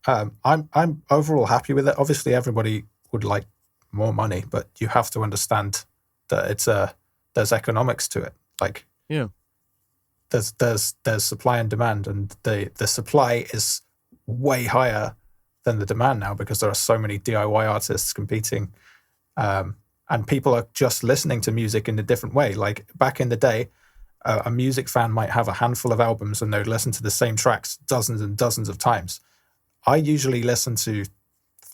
I'm overall happy with it. Obviously, everybody would like more money, but you have to understand that there's economics to it. Like, there's supply and demand, and the supply is way higher than the demand now because there are so many DIY artists competing, and people are just listening to music in a different way. Like back in the day, a music fan might have a handful of albums and they'd listen to the same tracks dozens and dozens of times. I usually listen to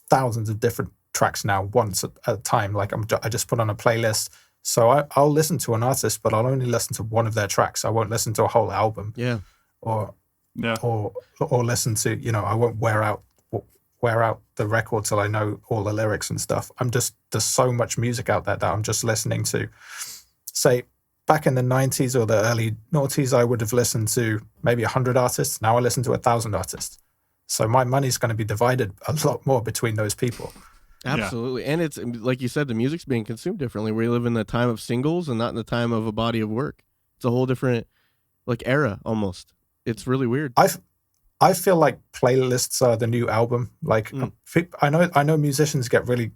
thousands of different tracks now once at a time. Like I just put on a playlist. So I'll listen to an artist, but I'll only listen to one of their tracks. I won't listen to a whole album. Yeah. Or listen to, I won't wear out the record till I know all the lyrics and stuff. There's so much music out there that I'm just listening to. Say, back in the 90s or the early noughties, I would have listened to maybe 100 artists. Now I listen to 1,000 artists. So my money's going to be divided a lot more between those people. Absolutely. And it's like you said, the music's being consumed differently. We live in the time of singles and not in the time of a body of work. It's a whole different era almost. It's really weird. I feel like playlists are the new album. Like I know musicians get really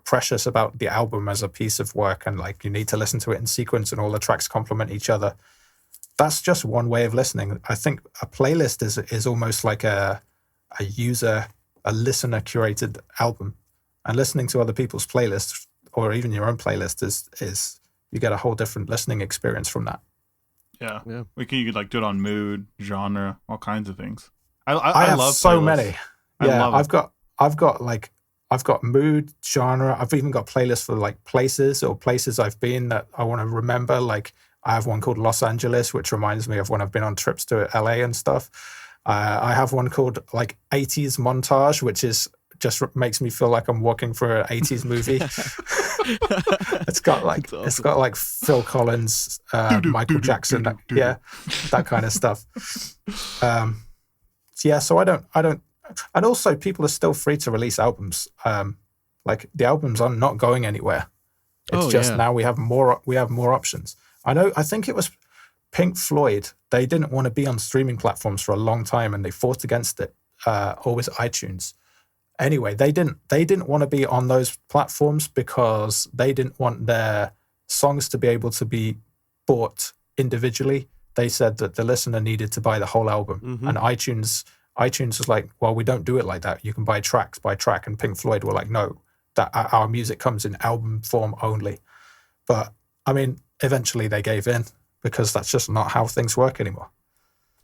precious about the album as a piece of work, and like you need to listen to it in sequence and all the tracks complement each other. That's just one way of listening. I think a playlist is almost like a listener curated album, and listening to other people's playlists or even your own playlist is you get a whole different listening experience from that. Yeah. You could like do it on mood, genre, all kinds of things. I have love so playlists. many. Yeah, I've got mood, genre. I've even got playlists for like places I've been that I want to remember. Like I have one called Los Angeles, which reminds me of when I've been on trips to LA and stuff. I have one called like 80s montage, which is just makes me feel like I'm walking through an 80s movie. It's got like Phil Collins, Michael Jackson, that kind of stuff. So I don't. And also, people are still free to release albums. Like the albums are not going anywhere. It's now we have more options. I think it was Pink Floyd. They didn't want to be on streaming platforms for a long time, and they fought against it. Or was it iTunes? Anyway, they didn't want to be on those platforms because they didn't want their songs to be able to be bought individually. They said that the listener needed to buy the whole album, and iTunes was like, well, we don't do it like that. You can buy tracks by track. And Pink Floyd were like, no, that our music comes in album form only. But I mean, eventually they gave in because that's just not how things work anymore.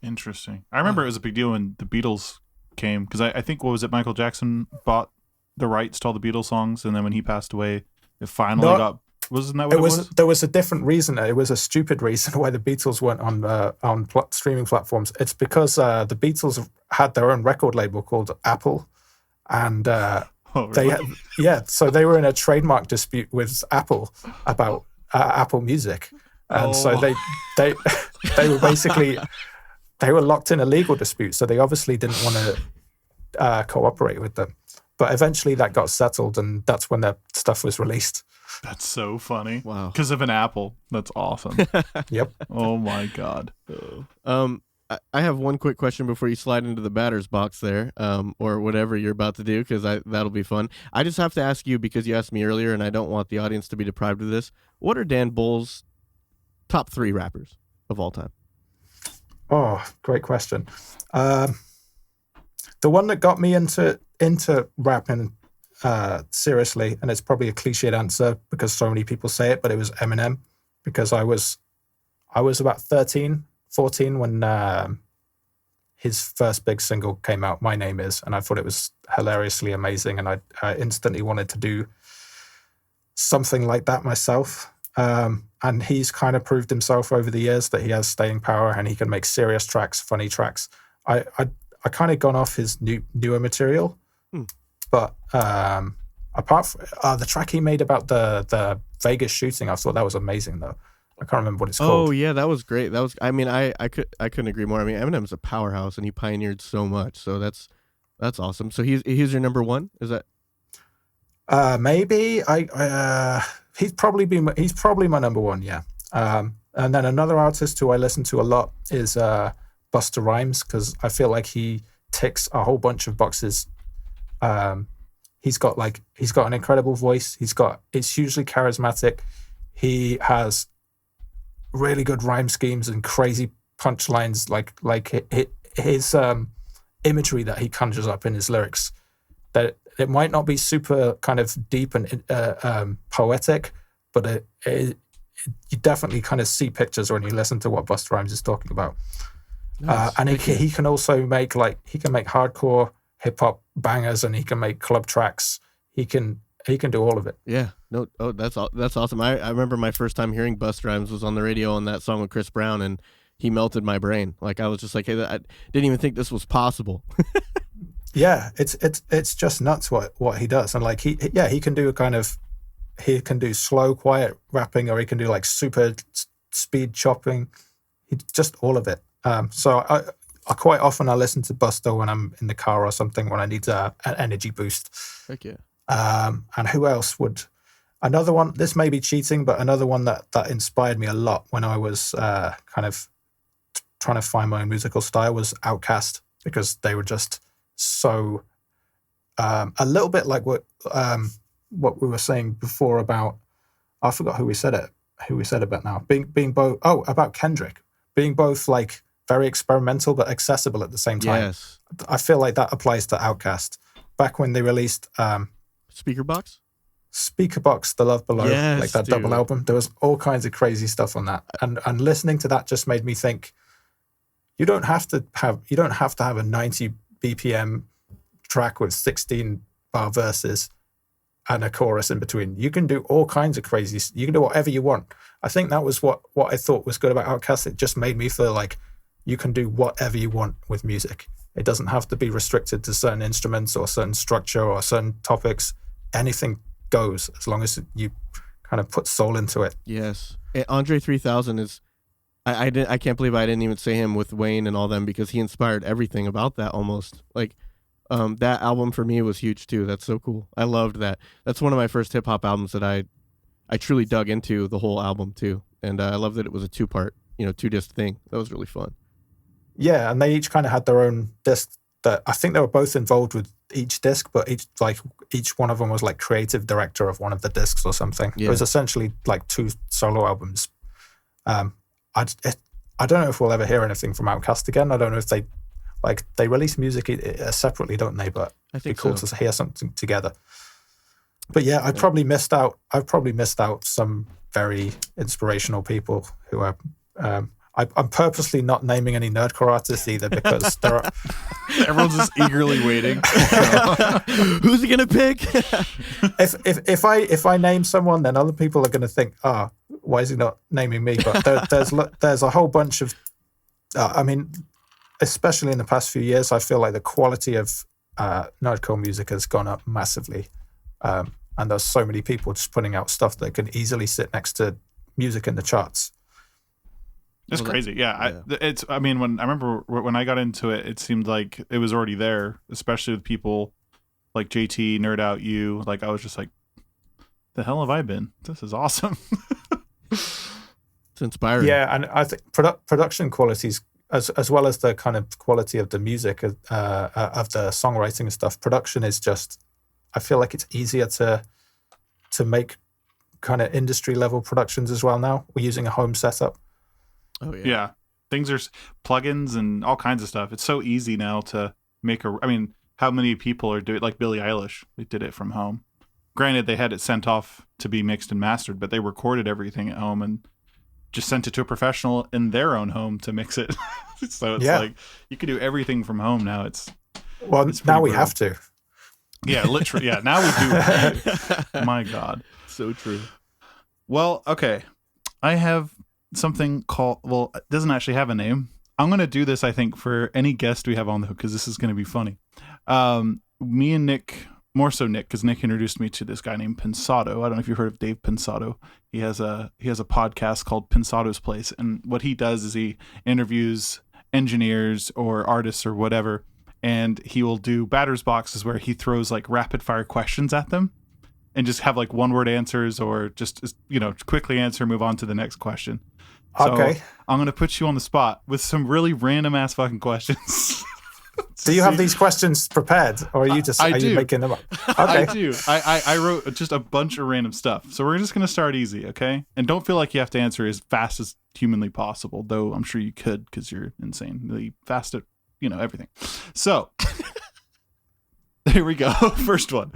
Interesting. I remember it was a big deal when the Beatles came, because I think, what was it, Michael Jackson bought the rights to all the Beatles songs, and then when he passed away, it finally wasn't that what it was? There was a different reason. It was a stupid reason why the Beatles weren't on streaming platforms. It's because the Beatles had their own record label called Apple, and so they were in a trademark dispute with Apple about Apple Music, and so they were basically they were locked in a legal dispute. So they obviously didn't want to cooperate with them. But eventually that got settled, and that's when their stuff was released. That's so funny. Wow. Because of an Apple. That's awesome. Yep. Oh my God. I have one quick question before you slide into the batter's box there, or whatever you're about to do, because that'll be fun. I just have to ask you, because you asked me earlier, and I don't want the audience to be deprived of this. What are Dan Bull's top 3 rappers of all time? Oh, great question. The one that got me into rapping seriously, and it's probably a cliched answer because so many people say it, but it was Eminem, because I was about 13, 14 when his first big single came out, My Name Is, and I thought it was hilariously amazing, and I instantly wanted to do something like that myself. And he's kind of proved himself over the years that he has staying power and he can make serious tracks, funny tracks. I kind of gone off his newer material, but apart from the track he made about the Vegas shooting, I thought that was amazing though. I can't remember what it's called. Oh yeah, that was great. That was. I mean, I couldn't agree more. I mean, Eminem's a powerhouse, and he pioneered so much. So that's awesome. So he's your number one. Is that? Maybe he's probably my number one. Yeah. And then another artist who I listen to a lot is Busta Rhymes, because I feel like he ticks a whole bunch of boxes. He's got an incredible voice. It's hugely charismatic. He has really good rhyme schemes and crazy punchlines, like his imagery that he conjures up in his lyrics. That it might not be super kind of deep and poetic, but you definitely kind of see pictures when you listen to what Busta Rhymes is talking about. Nice. And he can also make hardcore hip hop bangers, and he can make club tracks. He can do all of it. Yeah. No. Oh, that's awesome. I remember my first time hearing Busta Rhymes was on the radio on that song with Chris Brown, and he melted my brain. Like I was just like, hey, I didn't even think this was possible. Yeah, it's just nuts what he does, and like he can do he can do slow, quiet rapping, or he can do like super speed chopping. He just all of it. So I quite often I listen to Busta when I'm in the car or something when I need an energy boost. Heck yeah. And who else would? Another one. This may be cheating, but another one that inspired me a lot when I was kind of trying to find my own musical style was Outkast, because they were just so a little bit like what we were saying before about, I forgot who we said about now, being both about Kendrick being both like very experimental but accessible at the same time. Yes. I feel like that applies to Outkast. Back when they released Speakerbox, The Love Below, yes, like that double album, there was all kinds of crazy stuff on that, and listening to that just made me think you don't have to have a 90 BPM track with 16 bar verses and a chorus in between. You can do all kinds of crazy. You can do whatever you want. I think that was what I thought was good about Outkast. It just made me feel like you can do whatever you want with music. It doesn't have to be restricted to certain instruments or certain structure or certain topics. Anything goes as long as you kind of put soul into it. Yes. Andre 3000 is. I can't believe I didn't even say him with Wayne and all them, because he inspired everything about that almost. Like that album for me was huge too. That's so cool. I loved that. That's one of my first hip hop albums that I truly dug into the whole album too. And I love that it was a 2-part, 2-disc thing. That was really fun. Yeah, and they each kind of had their own disc. That I think they were both involved with each disc, but each one of them was like creative director of one of the discs or something. Yeah. It was essentially like 2 solo albums. I don't know if we'll ever hear anything from Outkast again. I don't know if they release music separately, don't they? But I think it'd be cool to hear something together. But yeah, I've probably missed out some very inspirational people who are. I'm purposely not naming any nerdcore artists either, because there are. Everyone's just eagerly waiting. Who's he gonna pick? If I name someone, then other people are gonna think, why is he not naming me? But there's a whole bunch of. I mean, especially in the past few years, I feel like the quality of nerdcore music has gone up massively, and there's so many people just putting out stuff that can easily sit next to music in the charts. It's crazy. Yeah. I mean, when I remember when I got into it, it seemed like it was already there, especially with people like JT, Nerd Out You. Like I was just like, the hell have I been? This is awesome. It's inspiring. Yeah, and I think production qualities, as well as the kind of quality of the music, of the songwriting and stuff, production is just, I feel like it's easier to make kind of industry level productions as well now. We're using a home setup. Oh yeah. Yeah. Things are plugins and all kinds of stuff. It's so easy now to make I mean, how many people are doing, like Billie Eilish, they did it from home. Granted, they had it sent off to be mixed and mastered, but they recorded everything at home and just sent it to a professional in their own home to mix it. So it's like you can do everything from home now. It's now we have to. Yeah, literally. Yeah, now we do. My God. So true. Well, okay. I have something called, well, it doesn't actually have a name. I'm going to do this, I think, for any guest we have on the hook, because this is going to be funny. Me and Nick, more so Nick, because Nick introduced me to this guy named Pensado. I don't know if you've heard of Dave Pensado. He has a podcast called Pensado's Place, and what he does is he interviews engineers or artists or whatever, and he will do batter's boxes where he throws like rapid fire questions at them and just have like one word answers, or just, you know, quickly answer, move on to the next question. So Okay. I'm going to put you on the spot with some really random ass fucking questions. Do you have these questions prepared, or are you just you making them up? Okay. I do. I wrote just a bunch of random stuff. So we're just going to start easy, okay? And don't feel like you have to answer as fast as humanly possible, though I'm sure you could because you're insanely fast at, you know, everything. So here we go. First one.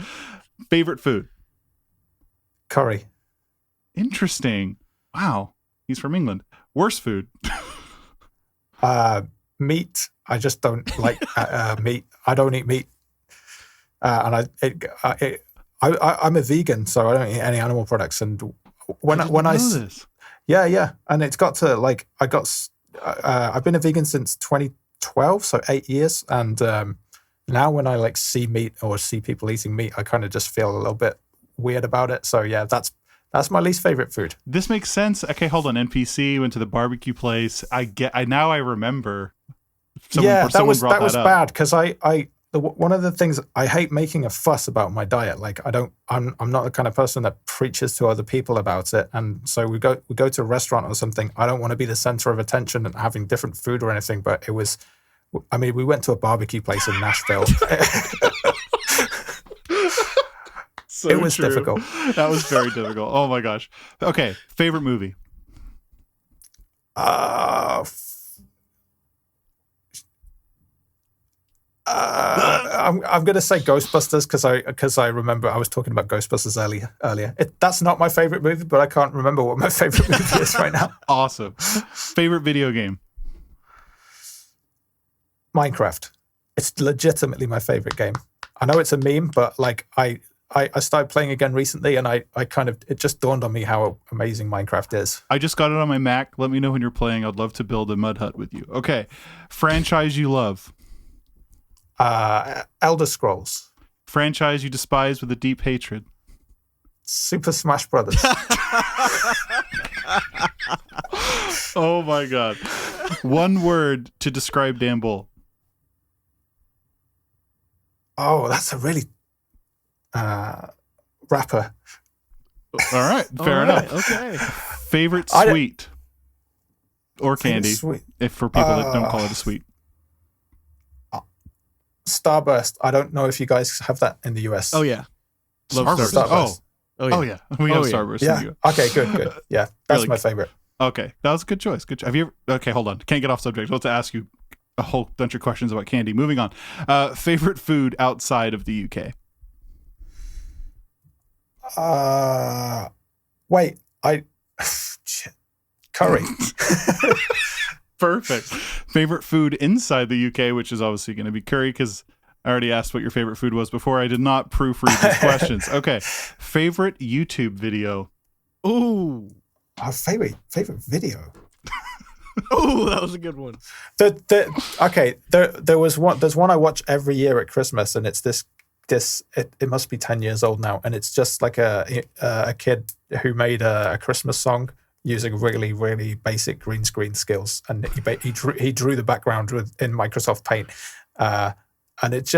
Favorite food? Curry. Interesting. Wow. He's from England. Worst food? Meat. I just don't like meat. I don't eat meat, and I'm a vegan, so I don't eat any animal products. And yeah, and it's got to like I've been a vegan since 2012, so 8 years, and now when I like see meat or see people eating meat, I kind of just feel a little bit weird about it. So yeah, that's my least favorite food. This makes sense. Okay, hold on. NPC went to the barbecue place. Now I remember. That was bad because one of the things I hate making a fuss about my diet. Like I'm not the kind of person that preaches to other people about it. And so we go to a restaurant or something. I don't want to be the center of attention and having different food or anything. But we went to a barbecue place in Nashville. So it was true. difficult. That was very difficult. Oh my gosh. Okay, favorite movie? I'm gonna say Ghostbusters because I remember I was talking about Ghostbusters earlier. That's not my favorite movie, but I can't remember what my favorite movie is right now. Awesome. Favorite video game? Minecraft. It's legitimately my favorite game. I know it's a meme, but like I started playing again recently, and it just dawned on me how amazing Minecraft is. I just got it on my Mac. Let me know when you're playing. I'd love to build a mud hut with you. Okay. Franchise you love? Elder Scrolls. Franchise you despise with a deep hatred? Super Smash Brothers. Oh my god. One word to describe Dan Bull. Oh, that's a really rapper. All right, fair enough. Okay. Favorite sweet or candy, sweet. if for people that don't call it a sweet. Starburst. I don't know if you guys have that in the US. Oh yeah. Love Starburst. Oh yeah. We have Starburst. Yeah. In the US. Okay. Good. Yeah, that's Really my favorite. Okay, that was a good choice. Have you ever? Okay, hold on. Can't get off subject. Let's ask you a whole bunch of questions about candy. Moving on. Favorite food outside of the UK? Wait. Curry. Perfect. Favorite food inside the UK, which is obviously going to be curry, because I already asked what your favorite food was before. I did not proofread these questions. Okay. Favorite YouTube video? Ooh. Our favorite video. Oh, that was a good one. There's one I watch every year at Christmas, and it's this. It must be 10 years old now, and it's just like a kid who made a Christmas song using really, really basic green screen skills, and he drew the background in Microsoft Paint, and it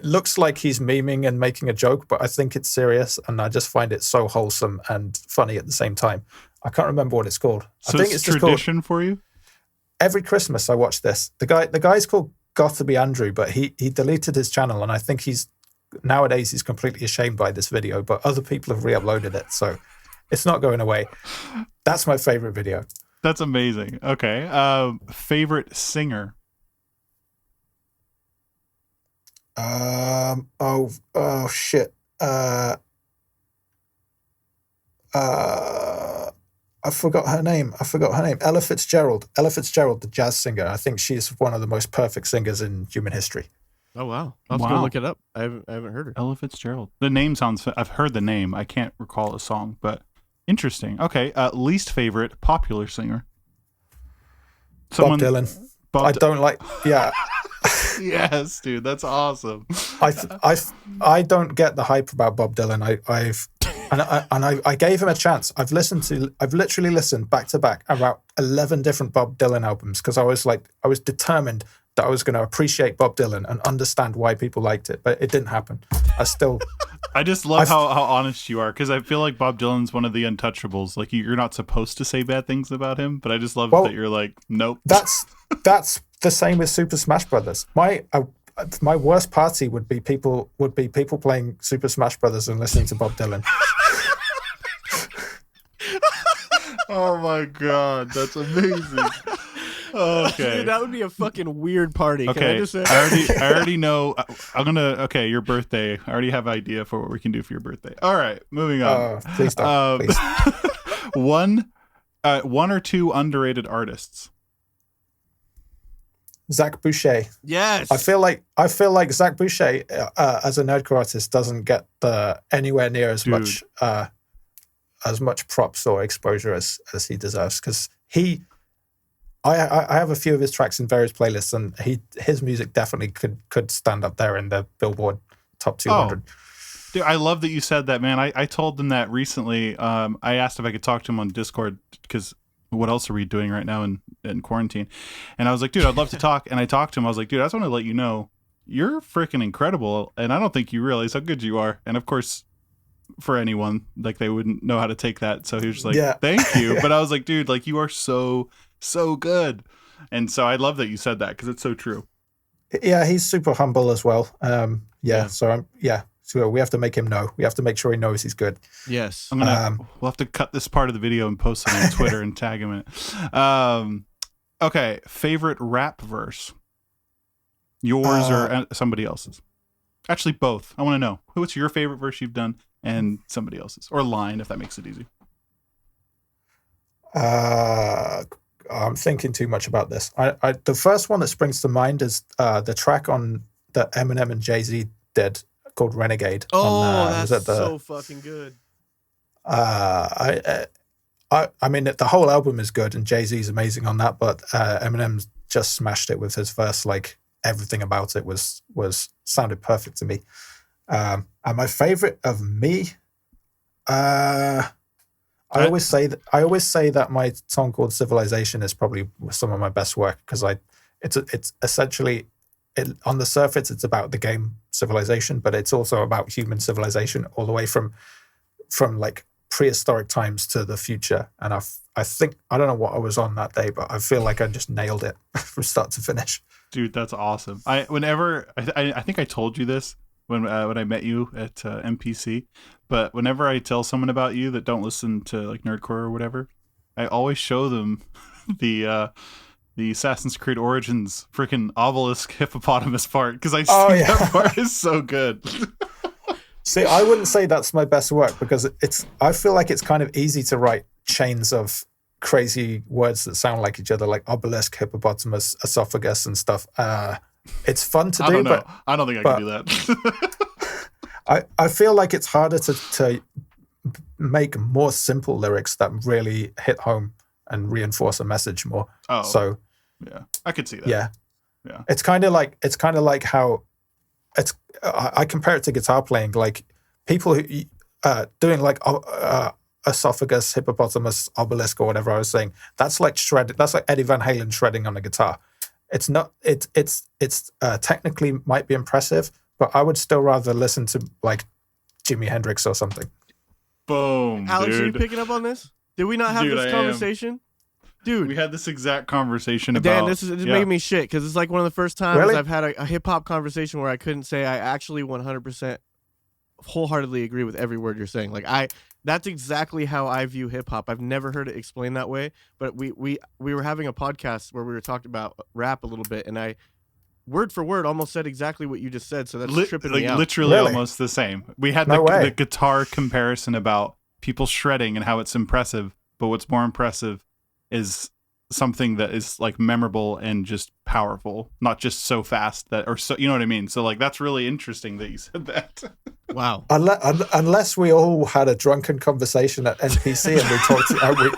looks like he's memeing and making a joke, but I think it's serious, and I just find it so wholesome and funny at the same time. I can't remember what it's called. So I think it's just tradition for you? Every Christmas I watch this. The guy's called Got to Be Andrew, but he deleted his channel, and I think nowadays he's completely ashamed by this video, but other people have re-uploaded it, so it's not going away. That's my favorite video. That's amazing. Okay. Favorite singer? Oh shit. I forgot her name. Ella Fitzgerald, the jazz singer. I think she's one of the most perfect singers in human history. Oh wow! I'll have to go look it up. I haven't heard her. Ella Fitzgerald. The name sounds. I've heard the name. I can't recall a song, but interesting. Okay. Least favorite popular singer. Bob Dylan. Bob I don't like. Yeah, yes, dude, that's awesome. I don't get the hype about Bob Dylan. I gave him a chance. I've literally listened back to back about 11 different Bob Dylan albums because I was determined that I was going to appreciate Bob Dylan and understand why people liked it, but it didn't happen. I just love how honest you are, because I feel like Bob Dylan's one of the untouchables. Like, you're not supposed to say bad things about him, but I just love that you're like, nope. That's the same with Super Smash Brothers. My worst party would be people playing Super Smash Brothers and listening to Bob Dylan. Oh my god, that's amazing. Okay, dude, that would be a fucking weird party. Okay, Can I just say? I already know. Okay, your birthday. I already have an idea for what we can do for your birthday. All right, moving on. Please don't. Please. one or two underrated artists. Zach Boucher. Yes. I feel like Zach Boucher as a nerdcore artist doesn't get anywhere near as much props or exposure as he deserves, because I have a few of his tracks in various playlists, and his music definitely could stand up there in the Billboard top 200. Oh. Dude, I love that you said that, man. I told them that recently. I asked if I could talk to him on Discord, because what else are we doing right now in quarantine? And I was like, dude, I'd love to talk. And I talked to him. I was like, dude, I just want to let you know you're freaking incredible, and I don't think you realize how good you are. And of course, for anyone, like, they wouldn't know how to take that. So he was just like, thank you. But I was like, dude, like, you are so good. And so I love that you said that, because it's so true. Yeah, he's super humble as well. So we have to make him know. We have to make sure he knows he's good. Yes. We'll have to cut this part of the video and post it on Twitter and tag him in it. Okay, favorite rap verse. Yours or somebody else's? Actually, both. I want to know. What's your favorite verse you've done and somebody else's? Or line, if that makes it easy. I'm thinking too much about this. The first one that springs to mind is the track that Eminem and Jay-Z did called Renegade. That's so fucking good. I mean, the whole album is good, and Jay-Z's amazing on that, but Eminem just smashed it with his verse. Like, everything about it sounded perfect to me. And my favorite of me, I always say that my song called Civilization is probably some of my best work, because it's essentially, on the surface it's about the game Civilization, but it's also about human civilization all the way from like prehistoric times to the future. And I think, I don't know what I was on that day, but I feel like I just nailed it from start to finish. Dude, that's awesome. I think I told you this when I met you at MPC, but whenever I tell someone about you that don't listen to like nerdcore or whatever, I always show them the Assassin's Creed Origins freaking obelisk hippopotamus part, because I see that part is so good. See, I wouldn't say that's my best work, because I feel like it's kind of easy to write chains of crazy words that sound like each other, like obelisk, hippopotamus, esophagus, and stuff. It's fun to do, but I don't think I can do that. I feel like it's harder to make more simple lyrics that really hit home and reinforce a message more. So yeah, I could see that. Yeah. It's kind of like how I compare it to guitar playing. Like, people who doing like esophagus, hippopotamus, obelisk, or whatever I was saying. That's like shredding. That's like Eddie Van Halen shredding on a guitar. It's not. It's technically might be impressive, but I would still rather listen to like Jimi Hendrix or something. Boom, Alex, dude. are you picking up on this? Did we not have this conversation? Dude, we had this exact conversation about... Dan, this is making me shit, because it's like one of the first times Really? I've had a hip-hop conversation where I couldn't say I actually 100% wholeheartedly agree with every word you're saying. Like, that's exactly how I view hip-hop. I've never heard it explained that way, but we were having a podcast where we were talking about rap a little bit, and I, word for word, almost said exactly what you just said, so that's tripping me out. Literally Really? almost the same. We had No way. the guitar comparison about people shredding and how it's impressive, but what's more impressive is something that is like memorable and just powerful, not just so fast that, or so, you know what I mean? So like, that's really interesting that you said that. Wow. Unless we all had a drunken conversation at NPC and we talked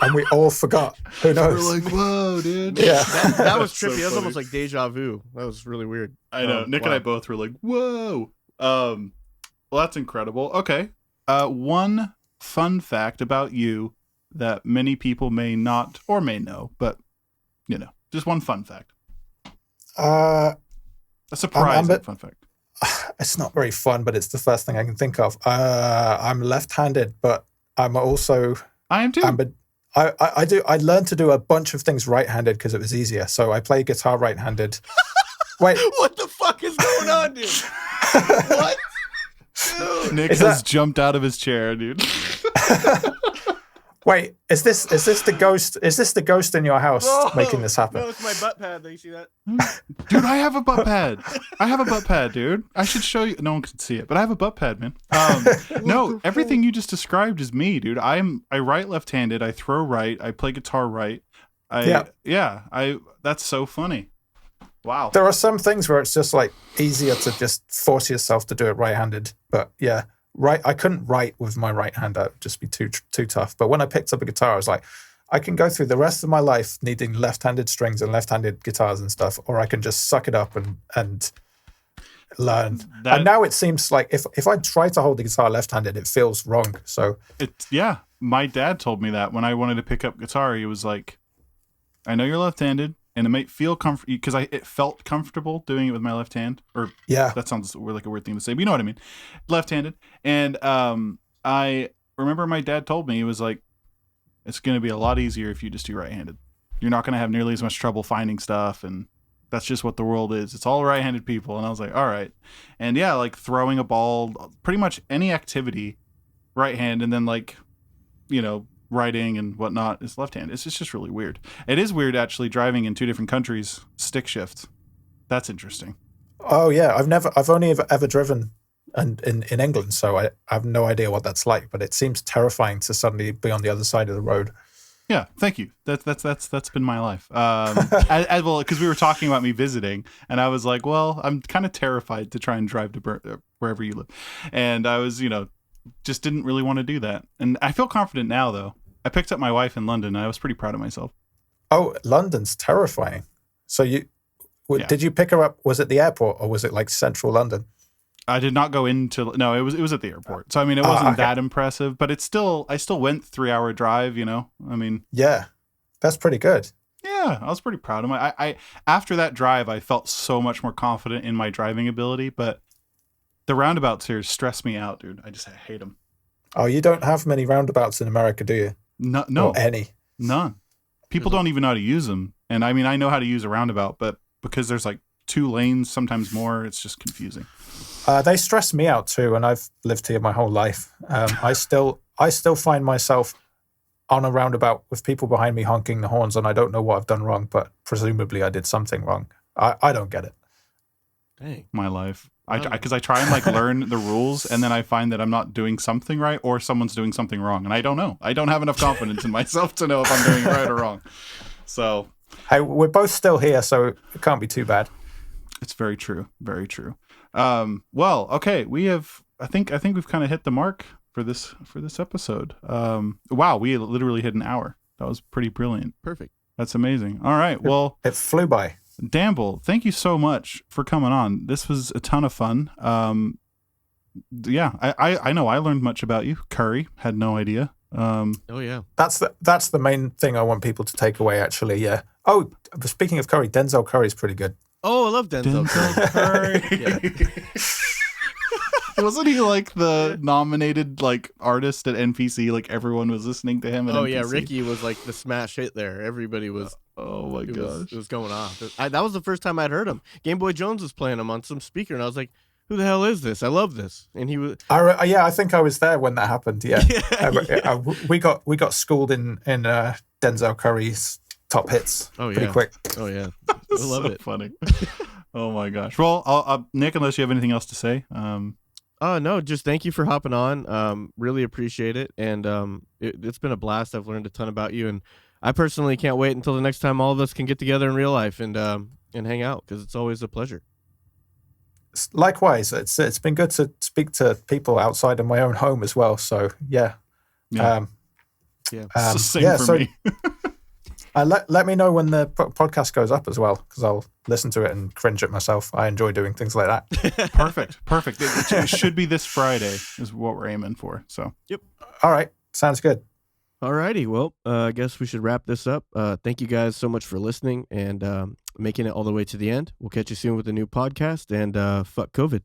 and we all forgot. Who knows? We're like, whoa, dude. Yeah. That was So trippy. That was funny. almost like deja vu. That was really weird. I know. Nick and I both were like, whoa. Well, that's incredible. Okay. One fun fact about you that many people may not or may know, but you know, just one fun fact. A surprising fun fact. It's not very fun, but it's the first thing I can think of. I'm left-handed, but I'm also. I am too. I learned to do a bunch of things right-handed because it was easier. So I play guitar right-handed. Wait, what the fuck is going on, dude? What? Dude. Nick has jumped out of his chair, dude. Wait, is this the ghost? Is this the ghost in your house making this happen? No, it's my butt pad. Do you see that? Dude, I have a butt pad. Dude. I should show you. No one can see it, but I have a butt pad, man. No, everything you just described is me, dude. I write left-handed. I throw right. I play guitar right. That's so funny. Wow. There are some things where it's just like easier to just force yourself to do it right-handed, but yeah. Right, I couldn't write with my right hand. That would just be too tough. But when I picked up a guitar, I was like, I can go through the rest of my life needing left-handed strings and left-handed guitars and stuff, or I can just suck it up and learn. And now it seems like if I try to hold the guitar left-handed, it feels wrong. So my dad told me that when I wanted to pick up guitar, he was like, I know you're left-handed. And it might feel comfortable because it felt comfortable doing it with my left hand. Or that sounds like a weird thing to say, but you know what I mean. Left-handed. And I remember my dad told me, he was like, it's going to be a lot easier if you just do right-handed. You're not going to have nearly as much trouble finding stuff. And that's just what the world is. It's all right-handed people. And I was like, all right. And yeah, like throwing a ball, pretty much any activity, right hand. And then like, you know, writing and whatnot is left hand. It's just really weird. It is weird actually driving in two different countries, stick shift. That's interesting. Oh yeah, I've only ever driven in England, so I have no idea what that's like. But it seems terrifying to suddenly be on the other side of the road. Yeah, thank you. That's been my life. As well, because we were talking about me visiting, and I was like, well, I'm kind of terrified to try and drive to wherever you live, and I was, just didn't really want to do that. And I feel confident now, though. I picked up my wife in London, and I was pretty proud of myself. Oh, London's terrifying. So did you pick her up? Was it the airport, or was it like central London? I did not go into. No, it was at the airport. So I mean, it wasn't that impressive, but I still went 3-hour drive. I mean, yeah, that's pretty good. Yeah, I was pretty proud of I after that drive, I felt so much more confident in my driving ability, but the roundabouts here stress me out, dude. I hate them. Oh, you don't have many roundabouts in America, do you? No, or any. None. People don't even know how to use them. And I mean, I know how to use a roundabout, but because there's like 2 lanes, sometimes more, it's just confusing. They stress me out too, and I've lived here my whole life. I still find myself on a roundabout with people behind me honking the horns, and I don't know what I've done wrong, but presumably I did something wrong. I don't get it. Dang. My life. Because I try and like learn the rules, and then I find that I'm not doing something right, or someone's doing something wrong, and I don't know. I don't have enough confidence in myself to know if I'm doing it right or wrong. So, hey, we're both still here, so it can't be too bad. It's very true. Very true. Well, okay, we have. I think we've kind of hit the mark for this episode. Wow, we literally hit an hour. That was pretty brilliant. Perfect. That's amazing. All right. Well, it flew by. Damble, thank you so much for coming on. This was a ton of fun. Yeah, I know I learned much about you. Curry, had no idea. Oh yeah, that's the main thing I want people to take away. Actually, yeah. Oh, speaking of Curry, Denzel Curry's pretty good. Oh, I love Denzel Curry. Wasn't he like the nominated like artist at NPC? Like everyone was listening to him. At NPC. Yeah, Ricky was like the smash hit there. Everybody was. Oh my gosh, it was going off. That was the first time I'd heard him. Game Boy Jones was playing him on some speaker, and I was like, "Who the hell is this? I love this." And he was. I think I was there when that happened. Yeah, we got schooled in Denzel Curry's top hits. Oh yeah, pretty quick. Oh yeah, I love so it. Funny. Oh my gosh. Well, Nick, unless you have anything else to say. No, just thank you for hopping on. Really appreciate it, and it's been a blast. I've learned a ton about you, and I personally can't wait until the next time all of us can get together in real life and hang out, because it's always a pleasure. Likewise, it's been good to speak to people outside of my own home as well. So yeah. Same for me. Let me know when the podcast goes up as well, because I'll listen to it and cringe at myself. I enjoy doing things like that. Perfect. It should be this Friday is what we're aiming for. So yep. All right, sounds good. Alrighty, well, I guess we should wrap this up. Thank you guys so much for listening and making it all the way to the end. We'll catch you soon with a new podcast, and fuck COVID.